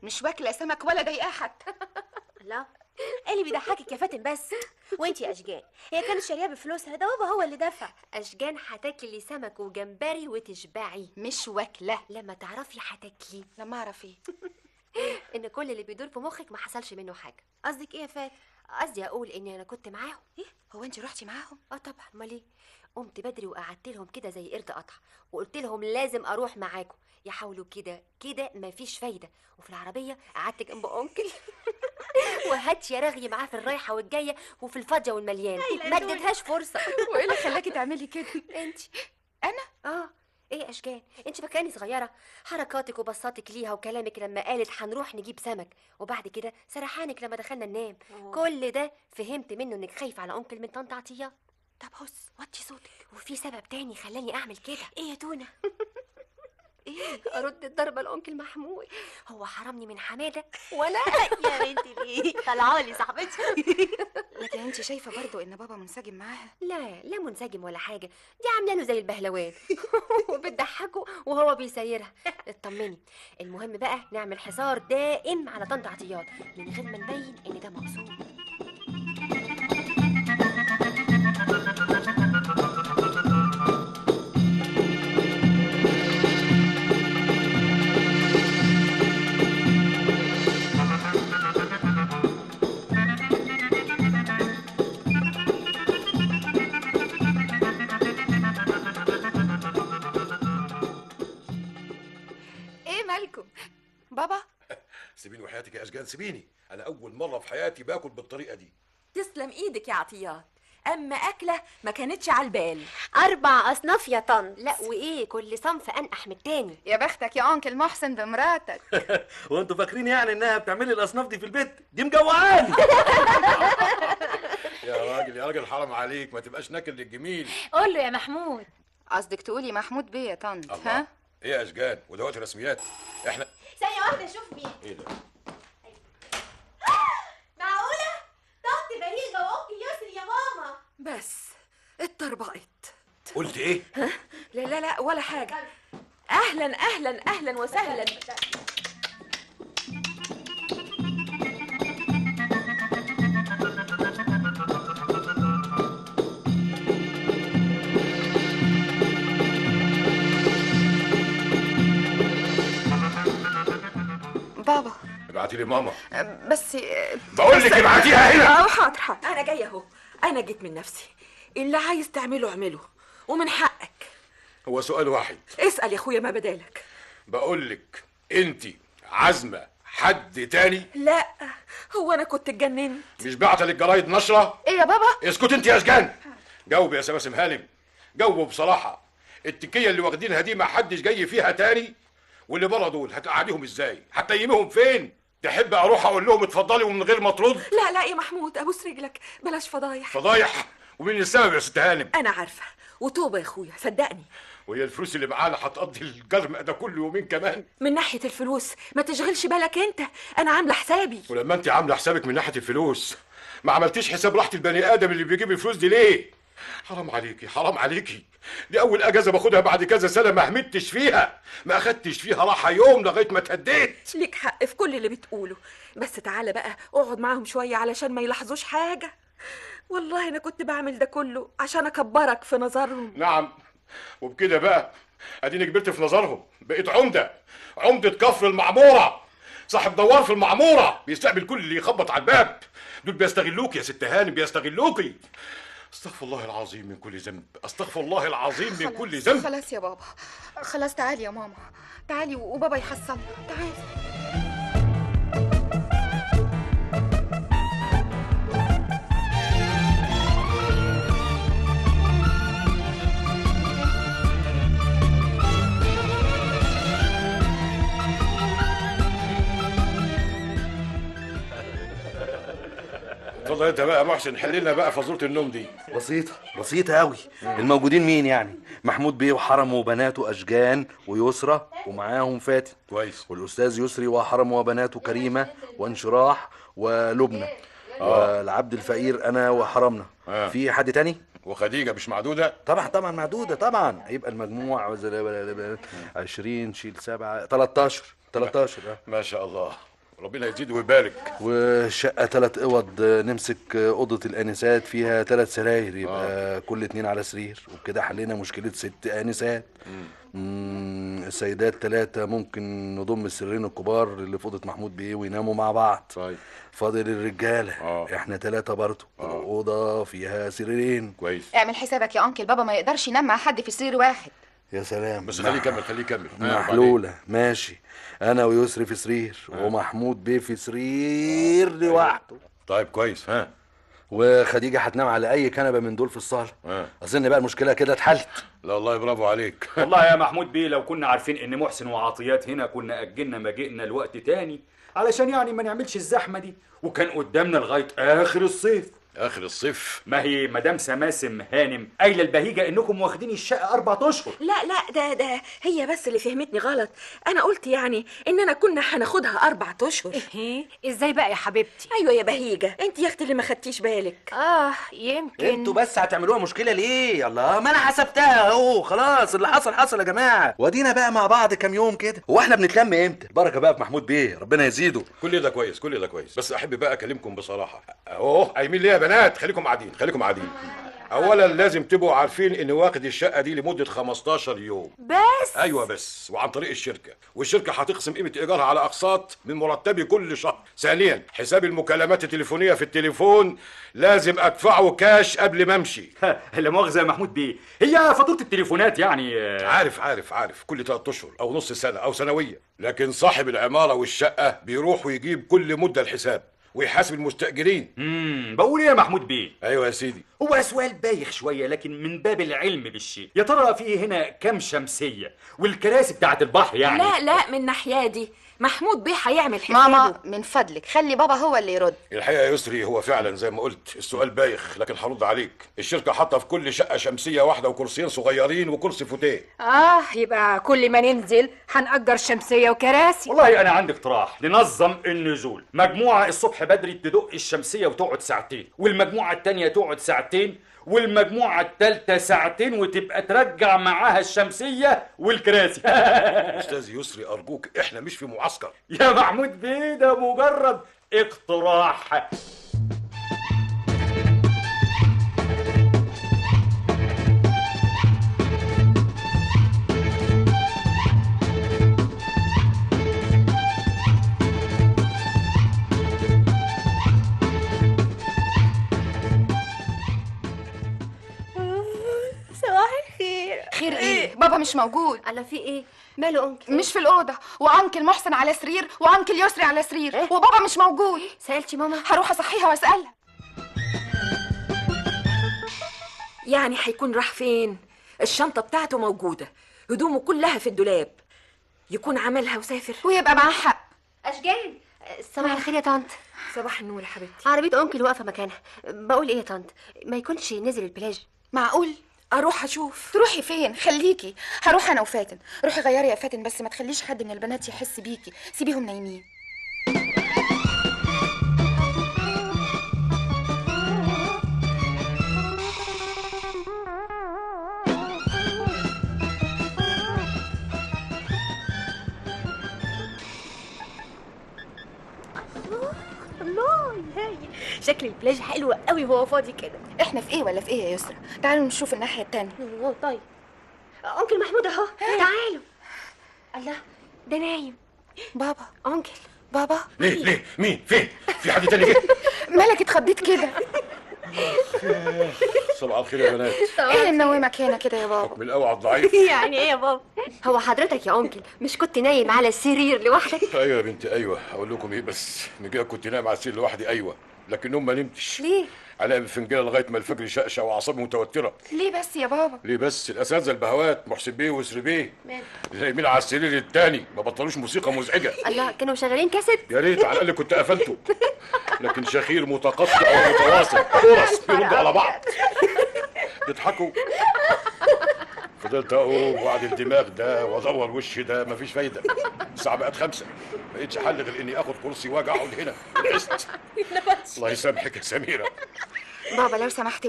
مش واكله سمك ولا ضايقاه حتى. لا، ايه اللي بيضحكك يا فاتن بس؟ وانتي يا اشجان، هي كانت شارياه بفلوسها، ده بابا هو اللي دفع. اشجان هتاكلي سمك وجمبري وتشبعي. مش واكله. لما تعرفي هتاكلي. لما اعرف ايه؟ ان كل اللي بيدور في مخك ما حصلش منه حاجه. قصدك ايه يا فاتن؟ قصدي اقول ان انا كنت معاهم. ايه؟ هو انت رحتي معاهم؟ طبعا، امال ايه؟ قمت بدري وقعدت لهم كده زي قرد قطع، وقلت لهم لازم اروح معاكم. يحاولوا كده كده مفيش فايده. وفي العربيه قعدت جنب انكل وهات يا رغي معاه في الرايحه والجايه وفي الفاضيه والمليان، ما اديتهاش فرصه. وايه اللي خلاكي تعملي كده؟ انت. انا؟ ايه يا اشجان، انت فاكراني صغيره؟ حركاتك وبصاتك ليها وكلامك لما قالت هنروح نجيب سمك، وبعد كده سرحانك لما دخلنا ننام. كل ده فهمت منه انك خايفه على انكل من طنط عطيه. طب هس وطي صوتك. وفي سبب تاني خلاني اعمل كده. ايه يا تونه؟ ايه؟ ارد الضربه لانكل محمود. هو حرمني من حماده وانا يا بنتي ليه طلعوا لي صاحبتي. لكن انت شايفه برضو ان بابا منسجم معاها؟ لا منسجم ولا حاجه، دي عامله له زي البهلوان وبتضحكه وهو بيسيرها. اطمني. المهم بقى نعمل حصار دائم على طنط عطيات من غير ما نبين ان ده مقصود. بابا سيبيني وحياتك يا اشجان، سيبيني. انا اول مره في حياتي باكل بالطريقه دي. تسلم ايدك يا عطيات، اما اكله ما كانتش على البال. 4 أصناف يا طن. لا وايه، كل صنف انقح من التاني. يا بختك يا انكل محسن بمراتك. وانتوا فاكرين يعني انها بتعملي الاصناف دي في البيت؟ دي مجوعاني. يا راجل حرام عليك، ما تبقاش ناكل للجميل. قول له يا محمود. قصدك تقولي محمود بيه يا طنط؟ ها ايه يا اشجان، ودلوقتي رسميات احنا. ثانيه واحده اشوف مين. ايه ده؟ معقوله طنط بهيجه وانكل يسري يا ماما؟ بس اتطربقت. قلت ايه؟ لا ولا حاجه. اهلا اهلا اهلا وسهلا. ابعتي لي ماما. بس بقول لك ابعتيها هنا. حاضر حاضر، انا جايه اهو. انا جيت من نفسي. اللي عايز تعمله اعمله، ومن حقك. هو سؤال واحد. اسال يا اخويا ما بدالك. بقول لك انت عازمه حد تاني؟ لا، هو انا كنت اتجننت؟ مش بعت للجرايد نشره؟ ايه يا بابا؟ اسكت انت يا اشجان. جاوب يا سماسم هانم، جاوبوا بصراحه. التكيه اللي واخدينها دي ما حدش جاي فيها تاني؟ واللي بره دول هتقعديهم ازاي؟ هتنيميهم فين؟ تحب اروح اقول لهم اتفضلي ومن غير ما ترد؟ لا لا يا محمود، ابوس رجلك، بلاش فضايح. فضايح؟ ومين السبب يا ست هانم؟ انا عارفه، وتوبه يا اخويا صدقني. وهي الفلوس اللي معانا هتقضي الجرم ده كل يومين كمان؟ من ناحيه الفلوس ما تشغلش بالك انت، انا عامله حسابي. ولما انت عامله حسابك من ناحيه الفلوس، ما عملتيش حساب راحه البني ادم اللي بيجيب الفلوس دي ليه؟ حرام عليكي، حرام عليكي. دي اول اجازه باخدها بعد كذا سنه ما همتش فيها، ما اخدتش فيها راحه يوم لغايه ما اتهديت. ليك حق في كل اللي بتقوله، بس تعالى بقى اقعد معاهم شويه علشان ما يلاحظوش حاجه. والله انا كنت بعمل ده كله عشان اكبرك في نظرهم. نعم، وبكده بقى اديني كبرت في نظرهم، بقيت عمده كفر المعموره، صاحب دوار في المعموره، بيستقبل كل اللي يخبط على الباب. دول بيستغلوك يا ست هانم، بيستغلوكي. استغفر الله العظيم من كل ذنب، استغفر الله العظيم من كل ذنب. خلاص يا بابا، خلاص. تعالي يا ماما، تعالي وبابا يحصلنا. تعالي. اتفضل انت بقى يا محسن، حل لنا بقى فزوره النوم دي. بسيطة قوي. الموجودين مين يعني؟ محمود بيه وحرمه وبناته أشجان ويسرى ومعاهم فاتن. كويس. والأستاذ يسري وحرمه وبناته كريمة وانشراح ولبنى. والعبد الفقير أنا وحرمنا. في حد تاني؟ وخديجة مش معدودة؟ طبعا معدودة طبعا. هيبقى المجموع 20 شيل 7 13. ما شاء الله، ربنا يزيد ويبارك. وشقة 3 أوض، نمسك أوضة الآنسات فيها 3 سراير، يبقى كل 2 على سرير، وبكده حلينا مشكلة 6 آنسات. السيدات 3 ممكن نضم السريرين الكبار اللي في أوضة محمود بيه ويناموا مع بعض. طيب. فاضل الرجالة. احنا 3 برضه، الأوضة فيها سريرين. كويس. اعمل حسابك يا أنكل، بابا ما يقدرش ينام مع حد في سرير واحد. يا سلام. بس خليه يكمل. محلولة. ماشي. أنا ويسري في سرير، ومحمود بيه في سرير لوحده. طيب كويس. وخديجة هتنام على أي كنبة من دول في الصالة. أظن بقى المشكلة كده اتحلت. لا والله برافو عليك. والله يا محمود بيه لو كنا عارفين إن محسن وعطيات هنا كنا أجلنا مجيئنا لوقت تاني، علشان يعني ما نعملش الزحمة دي، وكان قدامنا لغاية آخر الصيف. آخر الصيف؟ ما هي مدام سماسم هانم قايله البهيجه انكم واخدين الشقه 4 اشهر. لا ده هي بس اللي فهمتني غلط. انا قلت يعني اننا كنا هناخدها 4 اشهر. ايه ازاي بقى يا حبيبتي؟ ايوه يا بهيجه، انت يا اختي اللي ما خدتيش بالك. يمكن. انتوا بس هتعملوها مشكله ليه؟ الله، ما انا حسبتها اهو. خلاص اللي حصل يا جماعه، ودينا بقى مع بعض كام يوم كده. هو احنا بنتلم امتى؟ بركه بقى في محمود بيه، ربنا يزيده. كل ده كويس. بس احب بقى اكلمكم بصراحه. اهو قايمين ليه يا بنات؟ خليكم قاعدين. اولا لازم تبقوا عارفين ان واخد الشقه دي لمده 15 يوم بس. ايوه بس، وعن طريق الشركه، والشركه هتقسم قيمه ايجارها على اقساط من مرتبي كل شهر. ثانيا حساب المكالمات التليفونيه في التليفون لازم ادفعه كاش قبل ما امشي. لا مؤاخذه يا محمود بيه، هي فاتوره التليفونات يعني. عارف كل 3 اشهر او نص سنه او سنويه، لكن صاحب العماره والشقه بيروح ويجيب كل مده الحساب ويحاسب المستأجرين. بقول ايه يا محمود بيه؟ ايوه يا سيدي. هو سؤال بايخ شويه لكن من باب العلم بالشيء، يا ترى في هنا كام شمسيه والكراسي بتاعت البحر يعني؟ لا من ناحيه دي محمود بيه هيعمل حسابه. ماما من فضلك خلي بابا هو اللي يرد. الحقيقه يا يسري هو فعلا زي ما قلت السؤال بايخ، لكن هرد عليك. الشركه حاطه في كل شقه شمسيه واحده وكرسيين صغيرين وكرسي فوتيه. يبقى كل ما ننزل هنأجر شمسيه وكراسي. والله انا عندي اقتراح، ننظم النزول. مجموعه الصبح بدري تدق الشمسيه وتقعد 2 ساعات، والمجموعه الثانيه تقعد 2 ساعات، والمجموعه الثالثه 2 ساعات، وتبقى ترجع معاها الشمسيه والكراسي. استاذ يسري ارجوك، احنا مش في معسكر يا محمود بيه، ده مجرد اقتراح. خير ايه؟ بابا مش موجود. الله في ايه؟ ماله انكل؟ مش في الاوضه، وانكل محسن على سرير وانكل يسري على سرير وبابا مش موجود. سالتي ماما؟ هروح اصحيها واسالها. يعني هيكون راح فين؟ الشنطة بتاعته موجودة، هدومه كلها في الدولاب، يكون عملها وسافر ويبقى معاه حق. اشجان، صباح الخير يا طنط. صباح النور يا حبيبتي. عربية انكل واقفة مكانها. بقول ايه يا طنط، ما يكونش نزل البلاج؟ معقول؟ اروح اشوف. تروحي فين؟ خليكي، هروح انا وفاتن. روحي غيري يا فاتن، بس ما تخليش حد من البنات يحس بيكي، سيبيهم نايمين. الله هاي، شكل البلاج حلو قوي وهو فاضي كده. احنا في ايه ولا في ايه يا يسرا؟ تعالوا نشوف الناحيه التانية. طيب انكل محمود اهو. تعالوا. الله ده نايم. بابا. انكل. بابا. ليه مين فين؟ في حد تاني جه؟ مالك اتخضيت كده؟ صباح الخير يا بنات. ايه اللي منومك هنا كده يا بابا؟ من الاوعى الضعيف. يعني ايه يا بابا؟ هو حضرتك يا انكل مش كنت نايم على السرير لوحدك؟ ايوه يا بنتي ايوه، اقول لكم ايه بس، من كده كنت نايم على السرير لوحدي ايوه، لكن ما نمتش. ليه؟ على الفنجانه لغايه ما الفجر شقشه واعصابي متوتره. ليه بس يا بابا؟ ليه بس؟ الاساتذه البهوات محسن بيه ويسري بيه نايمين على السرير التاني، ما بطلوش موسيقى مزعجه. الله، كانوا شغالين كاسيت؟ يا ريت على الاقل كنت قفلته، لكن شخير متقطع ومتواصل، فرص بيردوا على بعض يضحكوا. فضلت اقوم واعدل الدماغ ده وادور وشي ده، مفيش فايده. الساعه بقت 5، ما لقيتش حل غير اني اخد كرسي واجي اقعد هنا. نقصت. الله يسامحك يا سميره. بابا لو سمحت،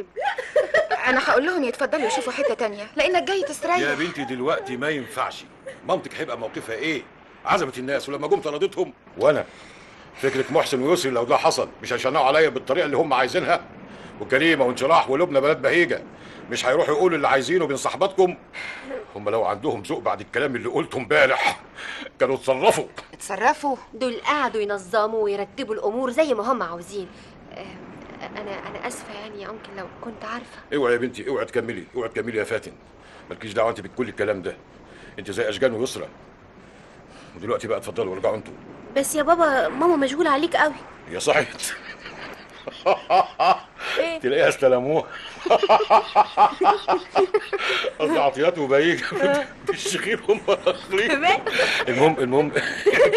انا هقول لهم يتفضلوا يشوفوا حته تانية لانك جاي تستريح. يا بنتي دلوقتي ما ينفعش، مامتك هيبقى موقفها ايه؟ عزمت الناس ولما جم طردتهم، وانا فكرك محسن ويسري لو ده حصل مش هيشنقوا عليا بالطريقه اللي هم عايزينها؟ وكريمه وانشراح ولبنى بنات بهيجه مش هيروحوا يقولوا اللي عايزينه بين صحباتكم؟ هم لو عندهم ذوق بعد الكلام اللي قلته امبارح كانوا اتصرفوا. دول قعدوا ينظموا ويرتبوا الامور زي ما هم عاوزين. انا اسفه يعني يا انكل لو كنت عارفه. اوعي يا بنتي، اوعي تكملي، اوعي تكملي يا فاتن، مالكيش دعوه انت بكل الكلام ده، انت زي اشجان ويسرى. ودلوقتي بقى اتفضلوا ارجعوا انتوا. بس يا بابا ماما مشغوله عليك قوي. يا صحيت. تلاقيها استلموها. قصدي عطيات وبهيجه الشخير هم الاخرين. المهم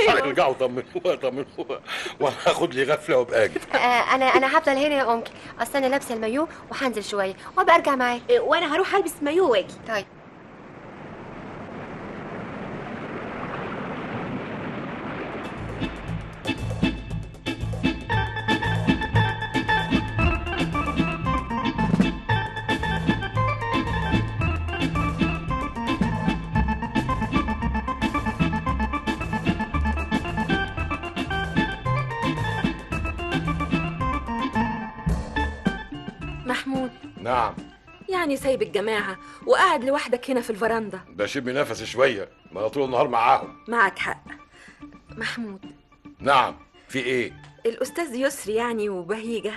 ارجعوا طمنوها وانا هاخد لي غفله وابقى اجي. انا هفضل هنا يا انكل، اصل انا لابسه المايو وهنزل شويه وابقى ارجع معاك. وانا هروح البس مايو واجي. طيب. محمود. نعم. يعني سايب الجماعة وقاعد لوحدك هنا في الفرندا؟ بشم نفسي شويه، ما انا طول النهار معاهم. معك حق محمود. نعم، في ايه؟ الأستاذ يسري يعني وبهيجة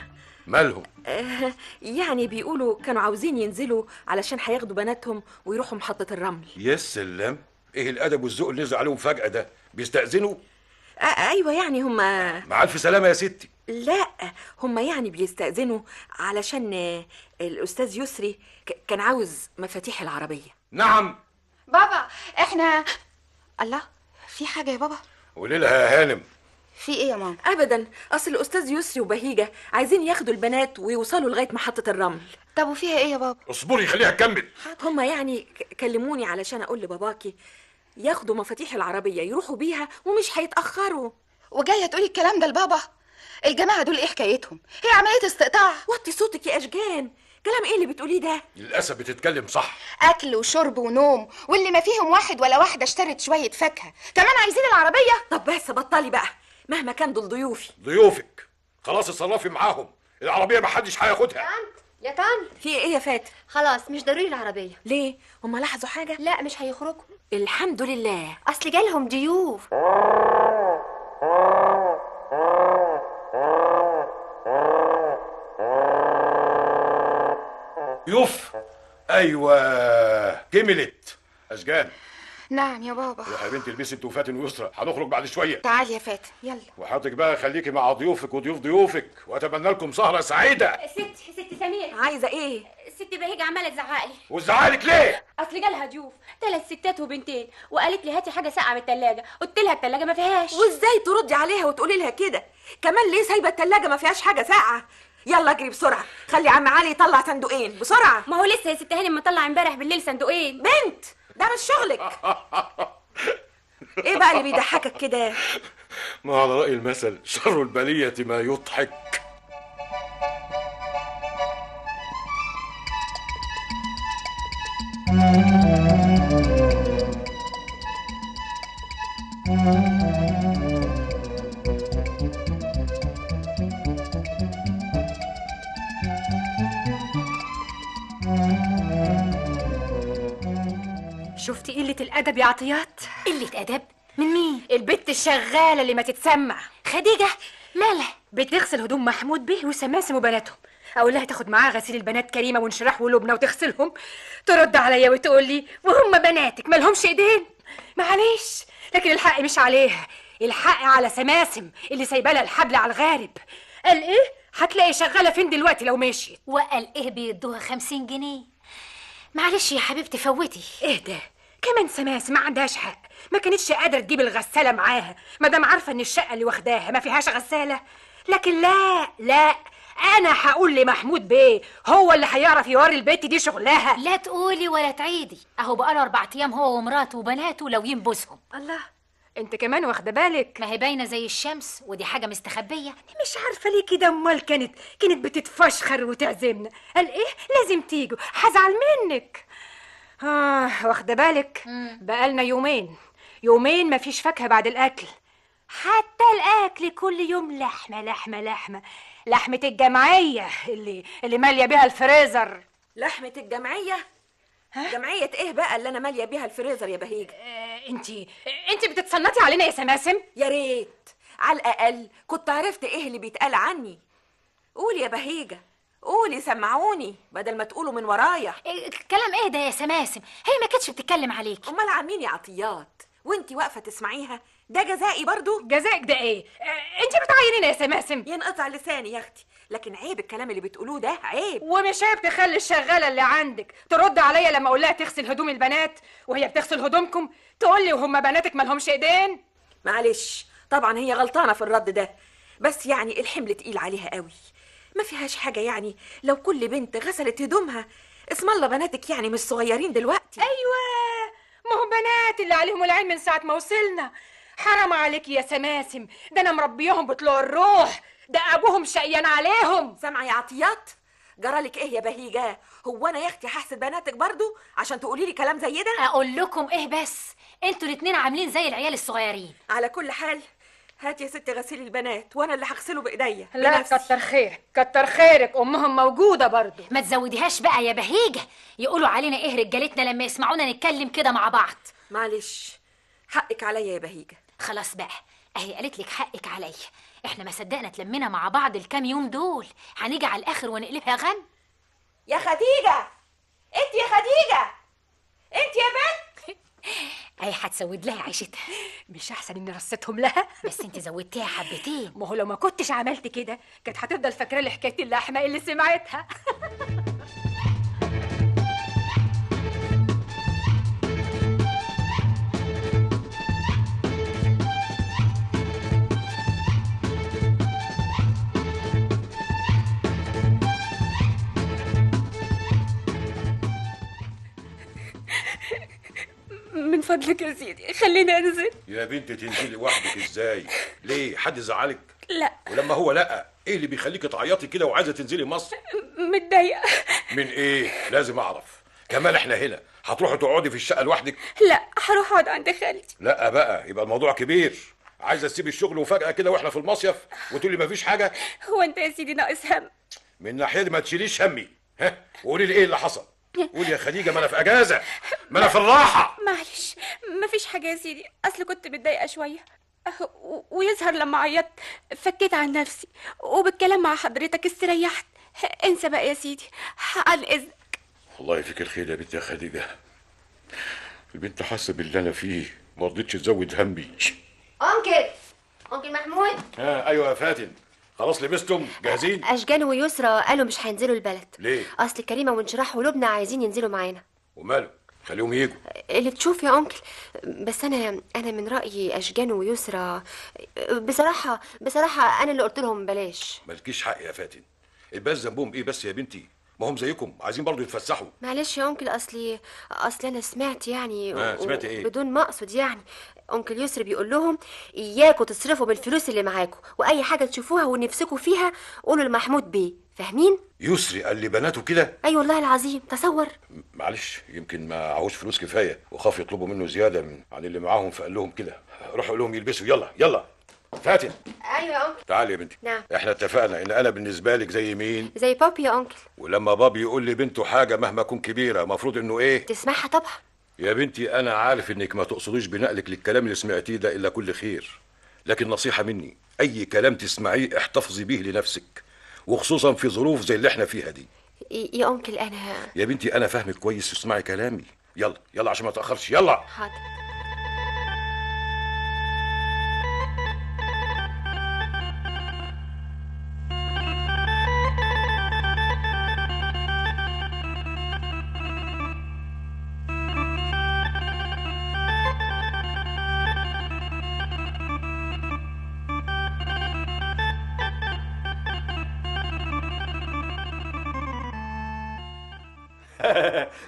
مالهم؟ يعني بيقولوا كانوا عاوزين ينزلوا علشان هياخدوا بناتهم ويروحوا محطة الرمل. يا سلام، ايه الادب والذوق اللي نزل عليهم فجأة ده؟ بيستأذنوا؟ ايوه يعني هم مع الف سلامة يا ستي. لا، هم يعني بيستأذنوا علشان الأستاذ يسري كان عاوز مفاتيح العربية. نعم. بابا احنا الله، في حاجة يا بابا؟ قولي لها يا هانم. في ايه يا ماما؟ ابدا، اصل الأستاذ يسري وبهيجة عايزين ياخدوا البنات ويوصلوا لغاية محطة الرمل. طب وفيها ايه يا بابا؟ اصبري خليها تكمل. هم يعني كلموني علشان اقول لباباكي ياخدوا مفاتيح العربية يروحوا بيها ومش هيتأخروا. وجاية تقولي الكلام ده لبابا؟ الجماعة دول ايه حكايتهم؟ هي عملية استقطاع. وطي صوتك يا أشجان، كلام ايه اللي بتقوليه ده؟ للأسف بتتكلم صح. أكل وشرب ونوم، واللي ما فيهم واحد ولا واحدة اشترت شوية فاكهة، كمان عايزين العربية؟ طب بس بطلي بقى، مهما كان دول ضيوفي. ضيوفك خلاص اتصرفي معاهم، العربية محدش هياخدها. يا طنط، في ايه يا فاتن؟ خلاص مش ضروري العربية. ليه؟ هما لاحظوا حاجة؟ لا مش هيخرجوا. الحمد لله، اصل جالهم ضيوف. ضيوف؟ ايوه كملت. اشجان، نعم يا بابا. روح يا بنتي البسي انت وفاتن ويسرى، هنخرج بعد شويه. تعال يا فاتن يلا. وحضرتك بقى خليكي مع ضيوفك وضيوف ضيوفك، واتمنى لكم سهره سعيده. ست سمير، عايزه ايه؟ الست بهيجة عماله تزعقلي. وزعلك ليه؟ اصل جالها ضيوف 3 ستات وبنتين، وقالت لي هاتي حاجه ساقعه من الثلاجه، قلت لها الثلاجه ما فيهاش. وازاي تردي عليها وتقولي لها كده؟ كمان ليه سايبه الثلاجه ما فيهاش حاجه ساقعه؟ يلا اجري بسرعه، خلي عم علي يطلع صندوقين بسرعه. ما هو لسه يا ست هانم مطلع امبارح بالليل صندوقين. بنت، ده مش شغلك. ايه بقى اللي بيضحكك كده؟ ما على رأي المثل شر البلية ما يضحك. شفتي قلة الأدب يا عطيات؟ قلة أدب؟ من مين؟ البت الشغالة اللي ما تتسمع. خديجة مالها؟ بتغسل هدوم محمود بيه وسماسم وبناتهم. أقول لها تاخد معاها غسيل البنات كريمة وانشراح ولبنى وتغسلهم، ترد عليا وتقول لي وهم بناتك مالهمش ايدين. معلش، لكن الحق مش عليها، الحق على سماسم اللي سايبه لها الحبل على الغارب. قال ايه؟ هتلاقي شغالة فين دلوقتي لو مشيت؟ وقال ايه بيدوها 50 جنيه. معلش يا حبيبتي فوتي. ايه ده؟ كمان سماسم ما عندهاش حق، ما كانتش قادره تجيب الغساله معاها ما دام عارفه ان الشقه اللي واخداها ما فيهاش غساله. لكن لا، انا هقول لمحمود بيه، هو اللي هيعرف يوري البيت دي شغلها. لا تقولي ولا تعيدي، اهو بقاله 4 ايام هو ومراته وبناته لو ينبسهم. الله، انت كمان واخده بالك؟ ما هي باينه زي الشمس، ودي حاجه مستخبيه. مش عارفه ليه كده، امال كانت بتتفشخر وتعزمنا. قال ايه لازم تيجوا، هزعل منك. واخده بالك؟ بقالنا يومين مفيش فاكهه بعد الاكل، حتى الاكل كل يوم لحمه الجمعيه اللي ماليه بيها الفريزر. لحمه الجمعيه؟ جمعيه ايه بقى اللي انا ماليه بيها الفريزر يا بهيجه؟ انت بتتصنطي علينا يا سماسم. يا ريت على الاقل كنت عرفت ايه اللي بيتقال عني. قولي يا بهيجه، قولي سمعوني بدل ما تقولوا من ورايا. كلام ايه ده يا سماسم؟ هي ما كانتش بتتكلم عليك. امال عن مين يا عطيات؟ وانتي واقفه تسمعيها؟ ده جزائي برضو؟ جزائك ده ايه؟ انت بتعينينا يا سماسم. ينقطع لساني يا اختي، لكن عيب الكلام اللي بتقولوه ده، عيب. ومش عيب تخلي الشغاله اللي عندك ترد عليا لما اقول لها تغسل هدوم البنات وهي بتغسل هدومكم، تقول لي وهم بناتك مالهمش ايدين؟ معلش، طبعا هي غلطانه في الرد ده، بس يعني الحمل تقيل عليها قوي. ما فيهاش حاجه يعني لو كل بنت غسلت هدومها. اسم الله بناتك يعني مش صغيرين دلوقتي. ايوه، ما هم بنات اللي عليهم العين من ساعه ما وصلنا. حرام عليك يا سماسم، ده انا مربيهم بطلوع الروح، ده ابوهم شقيان عليهم. سامعه يا عطيات؟ جرالك ايه يا بهيجه؟ هو انا يا اختي حاسد بناتك برضو عشان تقولي لي كلام زي ده؟ اقول لكم ايه بس، انتوا الاتنين عاملين زي العيال الصغيرين. على كل حال هات يا ستي غسيل البنات وانا اللي هغسله بايديا. لا كتر خيرك، امهم موجوده برضو. ما تزوديهاش بقى يا بهيجه، يقولوا علينا ايه رجالتنا لما يسمعونا نتكلم كده مع بعض. معلش، حقك عليا يا بهيجه. خلاص بقى، اهي قالت لك حقك عليا. احنا ما صدقنا اتلمينا مع بعض الكام يوم دول، هنيجي على الاخر ونقلبها غم. يا خديجه، انت يا خديجه، انت يا بنت. اهي هتسود لها عيشتها. مش احسن اني رصيتهم لها؟ بس انت زودتيها حبتين. ما هو لو ما كنتش عملت كده كانت هتفضل فاكره لي حكايه اللحمه اللي سمعتها. من فضلك يا سيدي خليني انزل. يا بنتي تنزلي وحدك ازاي؟ ليه؟ حد زعلك؟ لا. ولما هو لا، ايه اللي بيخليكي تعيطي كده وعايزه تنزلي مصر؟ متضايقه. من ايه؟ لازم اعرف. كمان احنا هنا هتروحي تقعدي في الشقه لوحدك؟ لا، هروح اقعد عند خالتي. لا بقى، يبقى الموضوع كبير. عايزه تسيبي الشغل وفجاه كده واحنا في المصيف وتقولي مفيش حاجه؟ هو انت يا سيدي ناقص هم؟ من ناحيه ما تشيليش همي. ها، وقولي لي ايه اللي حصل. قولي يا خديجه، ما انا في اجازه، ما انا في الراحه. معلش، مفيش حاجه يا سيدي، اصل كنت متضايقه شويه ويظهر لما عيطت فكيت عن نفسي، وبالكلام مع حضرتك استريحت. انسى بقى يا سيدي، عن اذنك. والله فيك الخير يا بنت يا خديجه. البنت حاسه باللي انا فيه، ما رضيتش تزود همي. انكل محمود. ايوه يا فاتن، خلاص لبستم جاهزين؟ اشجان ويسرى قالوا مش هينزلوا البلد. ليه؟ اصل كريمه وانشراح ولبنى عايزين ينزلوا معانا. وماله؟ خليهم يجوا. اللي تشوف يا انكل. بس انا من رايي اشجان ويسرى بصراحه انا اللي قلت لهم بلاش. مالكيش حق يا فاتن، الباس ذنبهم ايه بس يا بنتي؟ ما هم زيكم عايزين برضو يتفسحوا. معلش يا انكل، اصل انا سمعت يعني سمعت ايه؟ بدون ما اقصد يعني. انكل يسري بيقول لهم اياكوا تصرفوا بالفلوس اللي معاكوا، واي حاجه تشوفوها ونفسكوا فيها قولوا لمحمود بيه، فاهمين؟ يسري قال لي بناته كده؟ اي والله العظيم، تصور. معلش يمكن ما عاوز فلوس كفايه وخاف يطلبوا منه زياده عن اللي معاهم، فقال لهم كده. روحوا قول لهم يلبسوا. يلا يلا فاتن. ايوه يا انكل. تعالي يا بنتي. نعم. احنا اتفقنا ان انا بالنسبه لك زي مين؟ زي بابي يا انكل. ولما بابي يقول لي بنته حاجه مهما تكون كبيره المفروض انه ايه؟ تسمعها طبعا. يا بنتي انا عارف انك ما تقصديش بنقلك للكلام اللي سمعتيه ده الا كل خير، لكن نصيحه مني، اي كلام تسمعيه احتفظي بيه لنفسك، وخصوصا في ظروف زي اللي احنا فيها دي. يا انكل انا يا بنتي انا فاهمك كويس، اسمعي كلامي. يلا يلا عشان ما تاخرش. يلا. حاضر.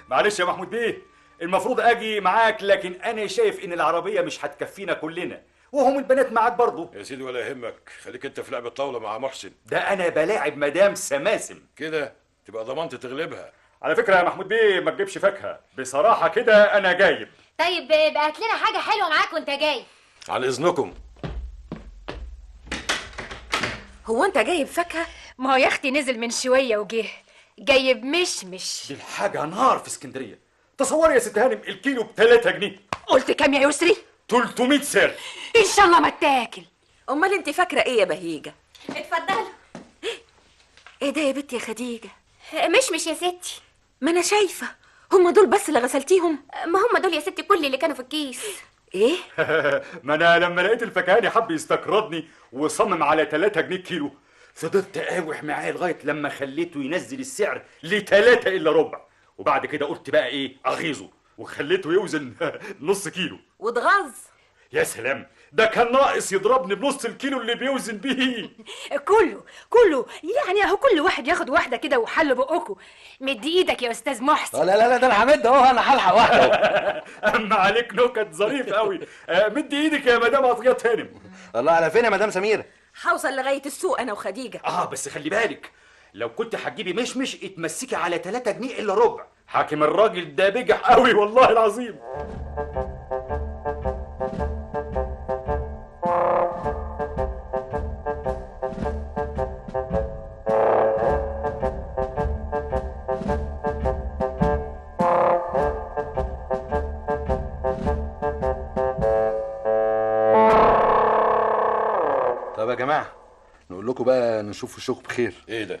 معلش يا محمود بيه، المفروض اجي معاك، لكن انا شايف ان العربيه مش هتكفينا كلنا، وهم البنات معاك برضه. يا سيدي ولا يهمك، خليك انت في لعب الطاوله مع محسن. ده انا بلاعب مدام سماسم كده تبقى ضمنت تغلبها. على فكره يا محمود بيه ما تجيبش فاكهه، بصراحه كده انا جايب. طيب بقى هات لنا حاجه حلوه معاك وانت جاي. عن اذنكم. هو انت جايب فاكهه؟ ما هو يا اختي نزل من شويه وجه جايب مشمش. دي الحاجه نار في اسكندريه. تصوري يا ست هانم الكيلو ب3 جنيه. قلت كام يا يسري؟ 300 سعر. ان شاء الله ما تاكل. امال انت فاكره ايه يا بهيجه؟ اتفضلوا. ايه ده يا بنتي يا خديجه؟ مشمش يا ستي. ما انا شايفه هم دول بس اللي غسلتيهم. ما هم دول يا ستي كل اللي كانوا في الكيس. ايه؟ ما انا لما لقيت الفكهاني حب يستقرضني وصمم على 3 جنيه كيلو، فضلت اقاوح معاه لغايه لما خليته ينزل السعر ل3 الا ربع، وبعد كده قلت بقى ايه اغيظه وخليته يوزن نص كيلو. واتغاظ؟ يا سلام، ده كان ناقص يضربني بنص الكيلو اللي بيوزن بيه. كله يعني اهو كل واحد ياخد واحده كده وحل بقكم. مد ايدك يا استاذ محسن. لا لا لا، ده انا همد اهو، انا هلحق واحده. اما عليك نكت ظريف قوي. مد ايدك يا مدام عطيه هانم. الله، على فين يا مدام سميره؟ هوصل لغايه السوق انا وخديجه. بس خلي بالك، لو كنت هتجيبي مشمش اتمسكي على 3 جنيه الا ربع. حاكم الراجل ده بجح قوي والله العظيم. طب يا جماعه نقول لكم بقى نشوف وشكم بخير. ايه ده؟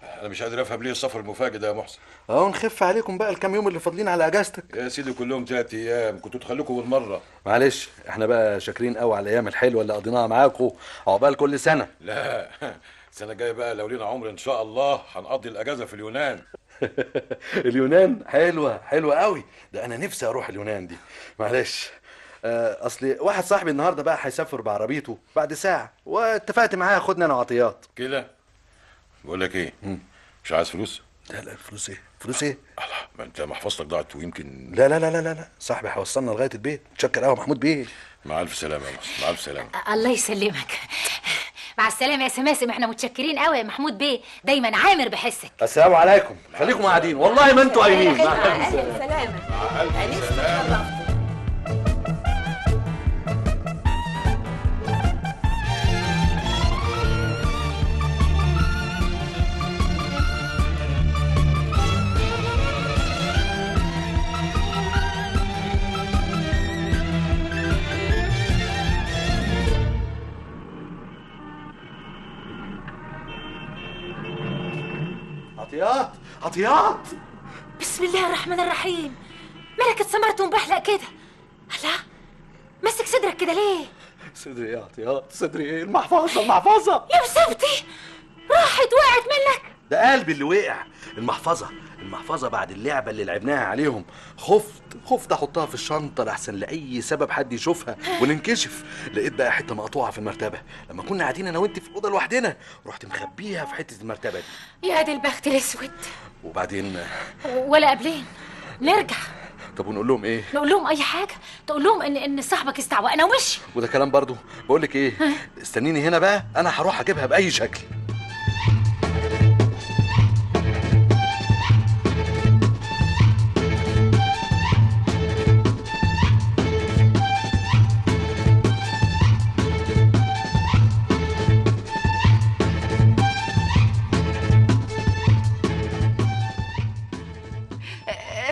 انا مش قادر افهم ليه السفر المفاجئ ده يا محسن. اهو نخف عليكم بقى الكام يوم اللي فاضلين على اجازتك. يا سيدي كلهم 3 ايام، كنتوا تخليكم بالمره. معلش احنا بقى شاكرين قوي على الايام الحلوه اللي قضيناها معاكم عقبال كل سنه. لا السنه الجايه بقى لو لينا عمر ان شاء الله هنقضي الاجازه في اليونان. اليونان حلوه قوي، ده انا نفسي اروح اليونان دي. معلش اصلي واحد صاحبي النهارده بقى هيسافر بعربيته بعد ساعه، واتفقت معاه ياخدني انا وعطيات كده. بقول لك ايه، مش عايز فلوس؟ لا فلوس ايه؟ فلوس ايه؟ الله، ما انت محفظتك ضاعت ويمكن. لا لا لا لا لا، صاحبي هيوصلنا لغايه البيت. تشكر قوي محمود بيه. مع الف سلامه يا محسن، مع الف سلامه. الله يسلمك. مع السلامه يا سماسم، احنا متشكرين قوي يا محمود بيه، دايما عامر بحسك. السلام عليكم، خليكم قاعدين والله ما انتوا قايمين. مع الف سلامه. مع الف سلامه. عطيات بسم الله الرحمن الرحيم. مالك اتسمرت ومبحلق كده؟ الله، ماسك صدرك كده ليه؟ صدري ايه يا عطيات؟ صدري ايه؟ المحفظة يا مصيبتي، راحت وقعت منك. ده قلبي اللي وقع. المحفظة بعد اللعبة اللي لعبناها عليهم خفت احطها في الشنطة لحسن لأي سبب حد يشوفها وننكشف. لقيت بقى حتة مقطوعة في المرتبة لما كنا قاعدين انا وانت في الأوضة لوحدنا، رحت مخبيها في حتة المرتبة دي. يا دي البخت الاسود. وبعدين ولا قبلين نرجع. طب ونقول لهم ايه؟ نقول لهم اي حاجه، تقول لهم ان صاحبك استعوقنا ومشي. وده كلام برضو. بقول لك ايه، استنيني هنا بقى، انا هروح اجيبها باي شكل.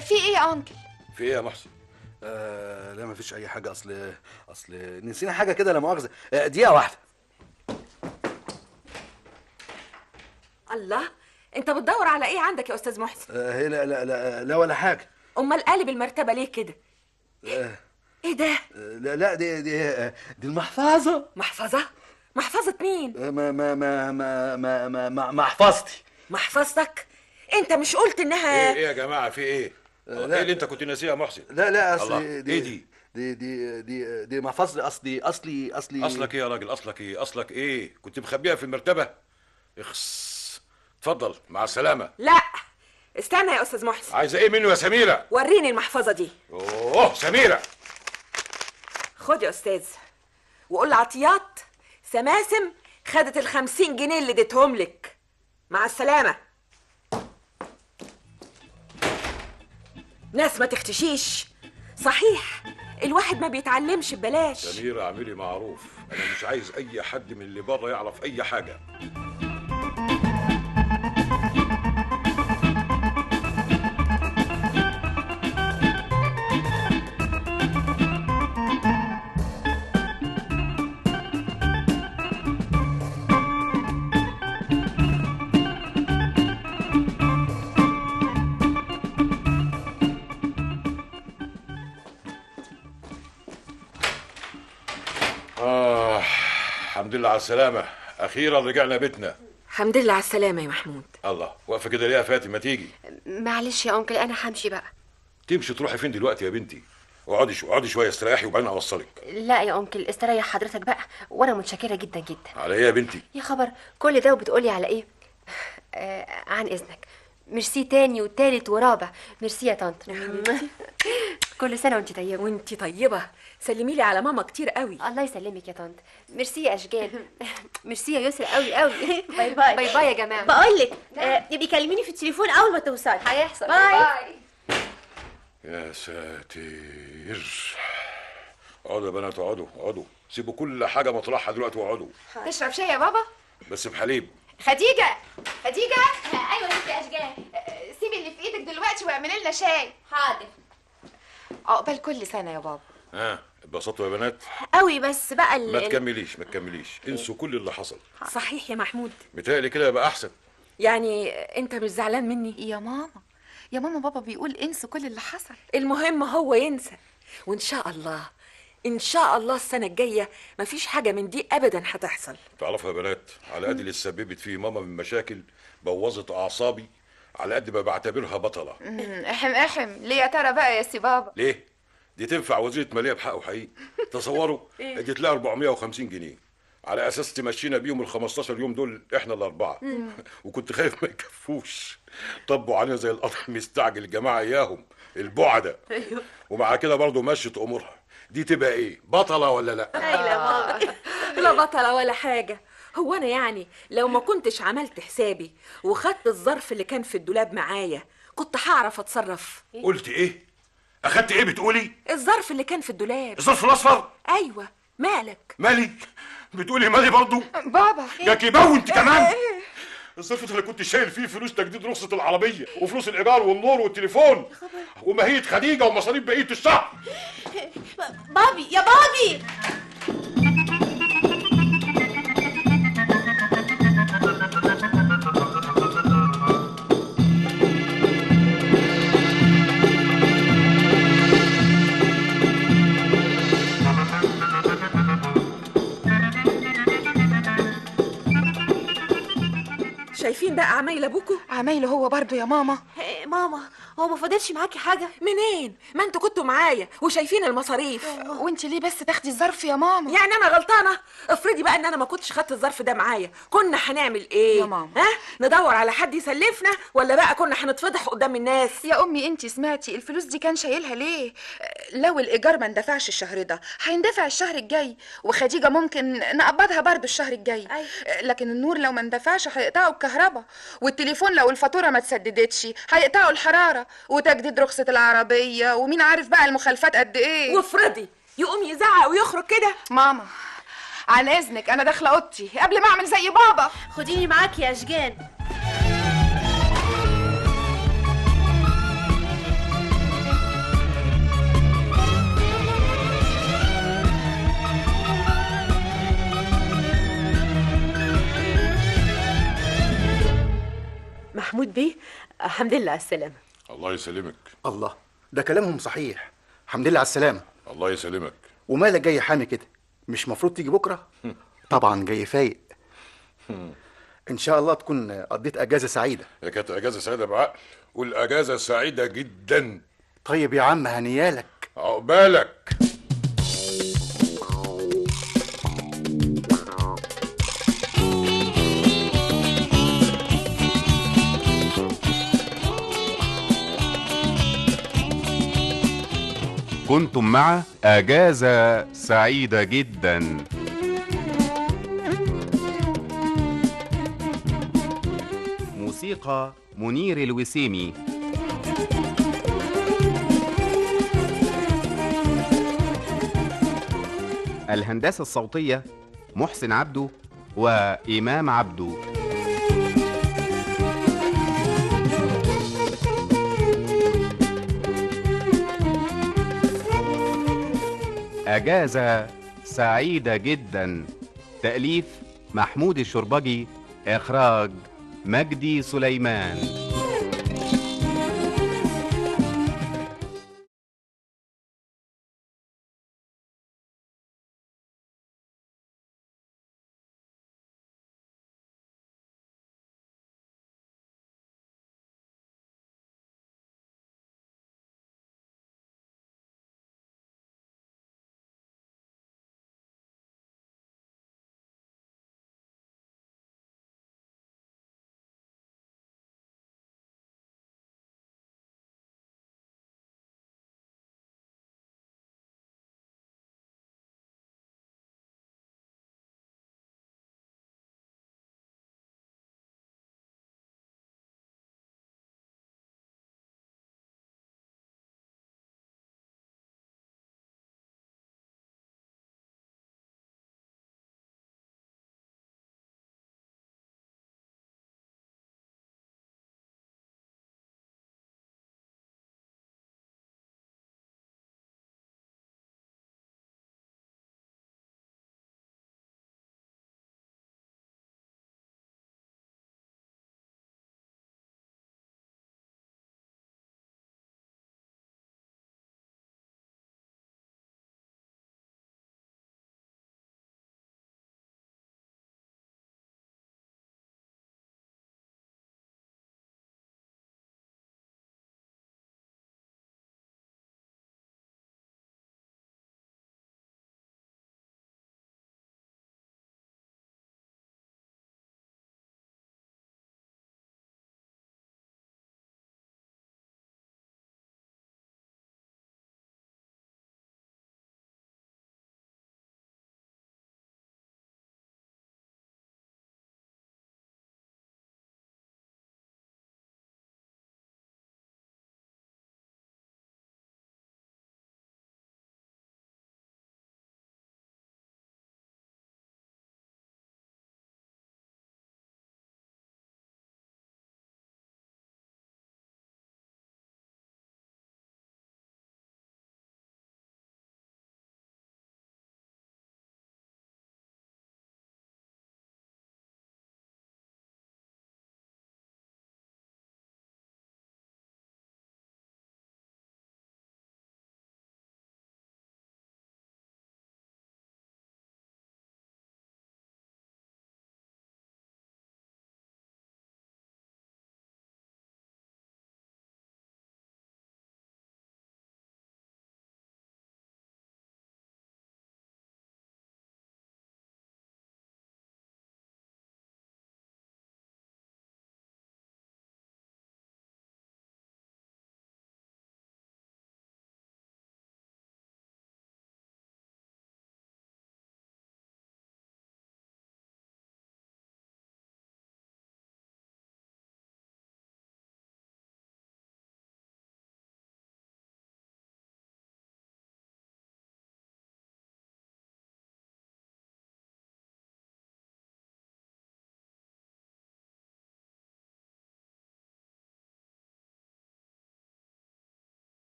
في ايه يا انكل؟ في ايه يا محسن؟ لا مفيش اي حاجه. اصل نسينا حاجه كده، لا مؤاخذه. دقيقه واحده. الله، انت بتدور على ايه عندك يا استاذ محسن؟ لا لا لا لا ولا حاجه. امال قالب المرتبه ليه كده؟ ايه ده؟ لا دي المحفظه. محفظه مين؟ محفظتي. محفظتك؟ انت مش قلت انها ايه يا جماعه في ايه؟ ايه اللي انت كنت ناسيه يا محسن؟ لا اصل دي دي محفظتي. اصلي اصلك ايه يا راجل؟ اصلك ايه؟ كنت مخبيها في المرتبه؟ اخس. اتفضل مع السلامه. لا استنى يا استاذ محسن. عايزه ايه منه يا سميره؟ وريني المحفظه دي. اوه سميره، خد يا استاذ وقول لعطيات سماسم خدت ال50 جنيه اللي اديتهم لك. مع السلامه. ناس ما تختشيش. صحيح الواحد ما بيتعلمش ببلاش. سميره اعملي معروف، انا مش عايز اي حد من اللي بره يعرف اي حاجه. الحمد لله على السلامة، أخيرا رجعنا بيتنا. الحمد لله على السلامة يا محمود. الله، واقفة كده ليه يا فاتن؟ ما تيجي. معلش يا أنكل، أنا همشي بقى. تمشي تروحي فين دلوقتي يا بنتي؟ اقعدي شوية استريحي وبعدين أوصلك. لا يا أنكل، استريح حضرتك بقى، وأنا متشكرة جدا جدا. على إيه يا بنتي؟ يا خبر، كل ده وبتقولي على إيه؟ عن إذنك. ميرسي تاني وتالت ورابع. ميرسي يا طنط. كل سنة وانت طيبة. وانت طيبة. سلمي لي على ماما كتير قوي. الله يسلمك يا طنط. ميرسي يا أشجان. ميرسي يا يسرا قوي قوي. باي باي. باي باي يا جماعة. بقول لك يبقى كلميني في التليفون أول ما توصلي. هيحصل. باي. يا ساتر. اقعدوا يا بنات، اقعدوا. سيبوا كل حاجة مطرحها دلوقتي واقعدوا. تشرب شاي يا بابا؟ بس بحليب. خديجة. ايوه يا اشجان. سيبي اللي في ايدك دلوقتي واعملي لنا شاي. حاضر. عقبال كل سنة يا بابا. اتبسطتوا يا بنات؟ قوي. بس بقى ما تكمليش، انسوا كل اللي حصل. صحيح يا محمود. متهيألي كده يبقى أحسن. يعني أنت مش زعلان مني؟ يا ماما بابا بيقول انسوا كل اللي حصل. المهم هو ينسى، وإن شاء الله السنة الجاية مفيش حاجة من دي أبدا هتحصل. تعرفوا يا بنات، على قد اللي سببت فيه ماما من مشاكل بوظت أعصابي، على قد ما بعتبرها بطلة. احم ليه يا ترى بقى يا سي بابا؟ ليه؟ دي تنفع وزيرة مالية بحقه حقيقي. تصوروا اديت لها 450 جنيه على اساس تمشينا بيهم ال15 يوم دول احنا الاربعه. وكنت خايف ما يكفوش. طبوا علينا زي القطر مستعجل الجماعه اياهم البعده. ومع كده برضه مشت امورها. دي تبقى ايه؟ بطله ولا لا؟ لا بطله ولا حاجه. هو انا يعني لو ما كنتش عملت حسابي وخدت الظرف اللي كان في الدولاب معايا كنت هعرف اتصرف. قلت ايه؟ اخدت ايه بتقولي؟ الظرف اللي كان في الدولاب. الظرف الاصفر؟ ايوه. مالك؟ مالي؟ بتقولي مالي برضو؟ بابا يا كيباو انت كمان. الظرف اللي كنت شايل فيه فلوس تجديد رخصة العربية وفلوس الإيجار والنور والتليفون وماهية خديجة ومصاريف بقية الشهر. بابي يا بابي. شايفين بقى عمايل ابوكوا؟ عمايله هو برضو يا ماما. ماما هو ما فاضلش معاكي حاجه؟ منين؟ ما انتوا كنتوا معايا وشايفين المصاريف. وانت ليه بس تاخدي الظرف يا ماما؟ يعني انا غلطانه؟ افرضي بقى ان انا ما كنتش خدت الظرف ده معايا، كنا هنعمل ايه يا ماما؟ ها؟ ندور على حد يسلفنا ولا بقى كنا هنتفضح قدام الناس؟ يا امي انت سمعتي الفلوس دي كان شايلها ليه؟ لو الايجار ما اندفعش الشهر ده هيندفع الشهر الجاي، وخديجه ممكن نقبضها برضو الشهر الجاي. لكن النور لو ما اندفعش هيقطعوا الكهرباء، والتليفون لو الفاتوره ما تسددتش هيقطعوا الحراره، وتجديد رخصه العربيه، ومين عارف بقى المخالفات قد ايه. وافرضي يقوم يزعق ويخرج كده. ماما عن اذنك انا داخله اوضتي قبل ما اعمل زي بابا. خديني معاكي يا اشجان. محمود بيه، الحمد لله على السلامة. الله يسلمك. الله، ده كلامهم صحيح. الحمد لله على السلامة. الله يسلمك. ومالك جاي حامي كده؟ مش مفروض تيجي بكرة؟ طبعا جاي فايق. ان شاء الله تكون قضيت اجازة سعيدة. هي كانت اجازة سعيدة بعقل، والاجازة سعيدة جدا. طيب يا عم هنيالك. عقبالك. كنتم مع أجازة سعيدة جدا. موسيقى منير الوسيمي. الهندسة الصوتية محسن عبده وإمام عبده. أجازة سعيدة جدا. تأليف محمود الشربجي، إخراج مجدي سليمان.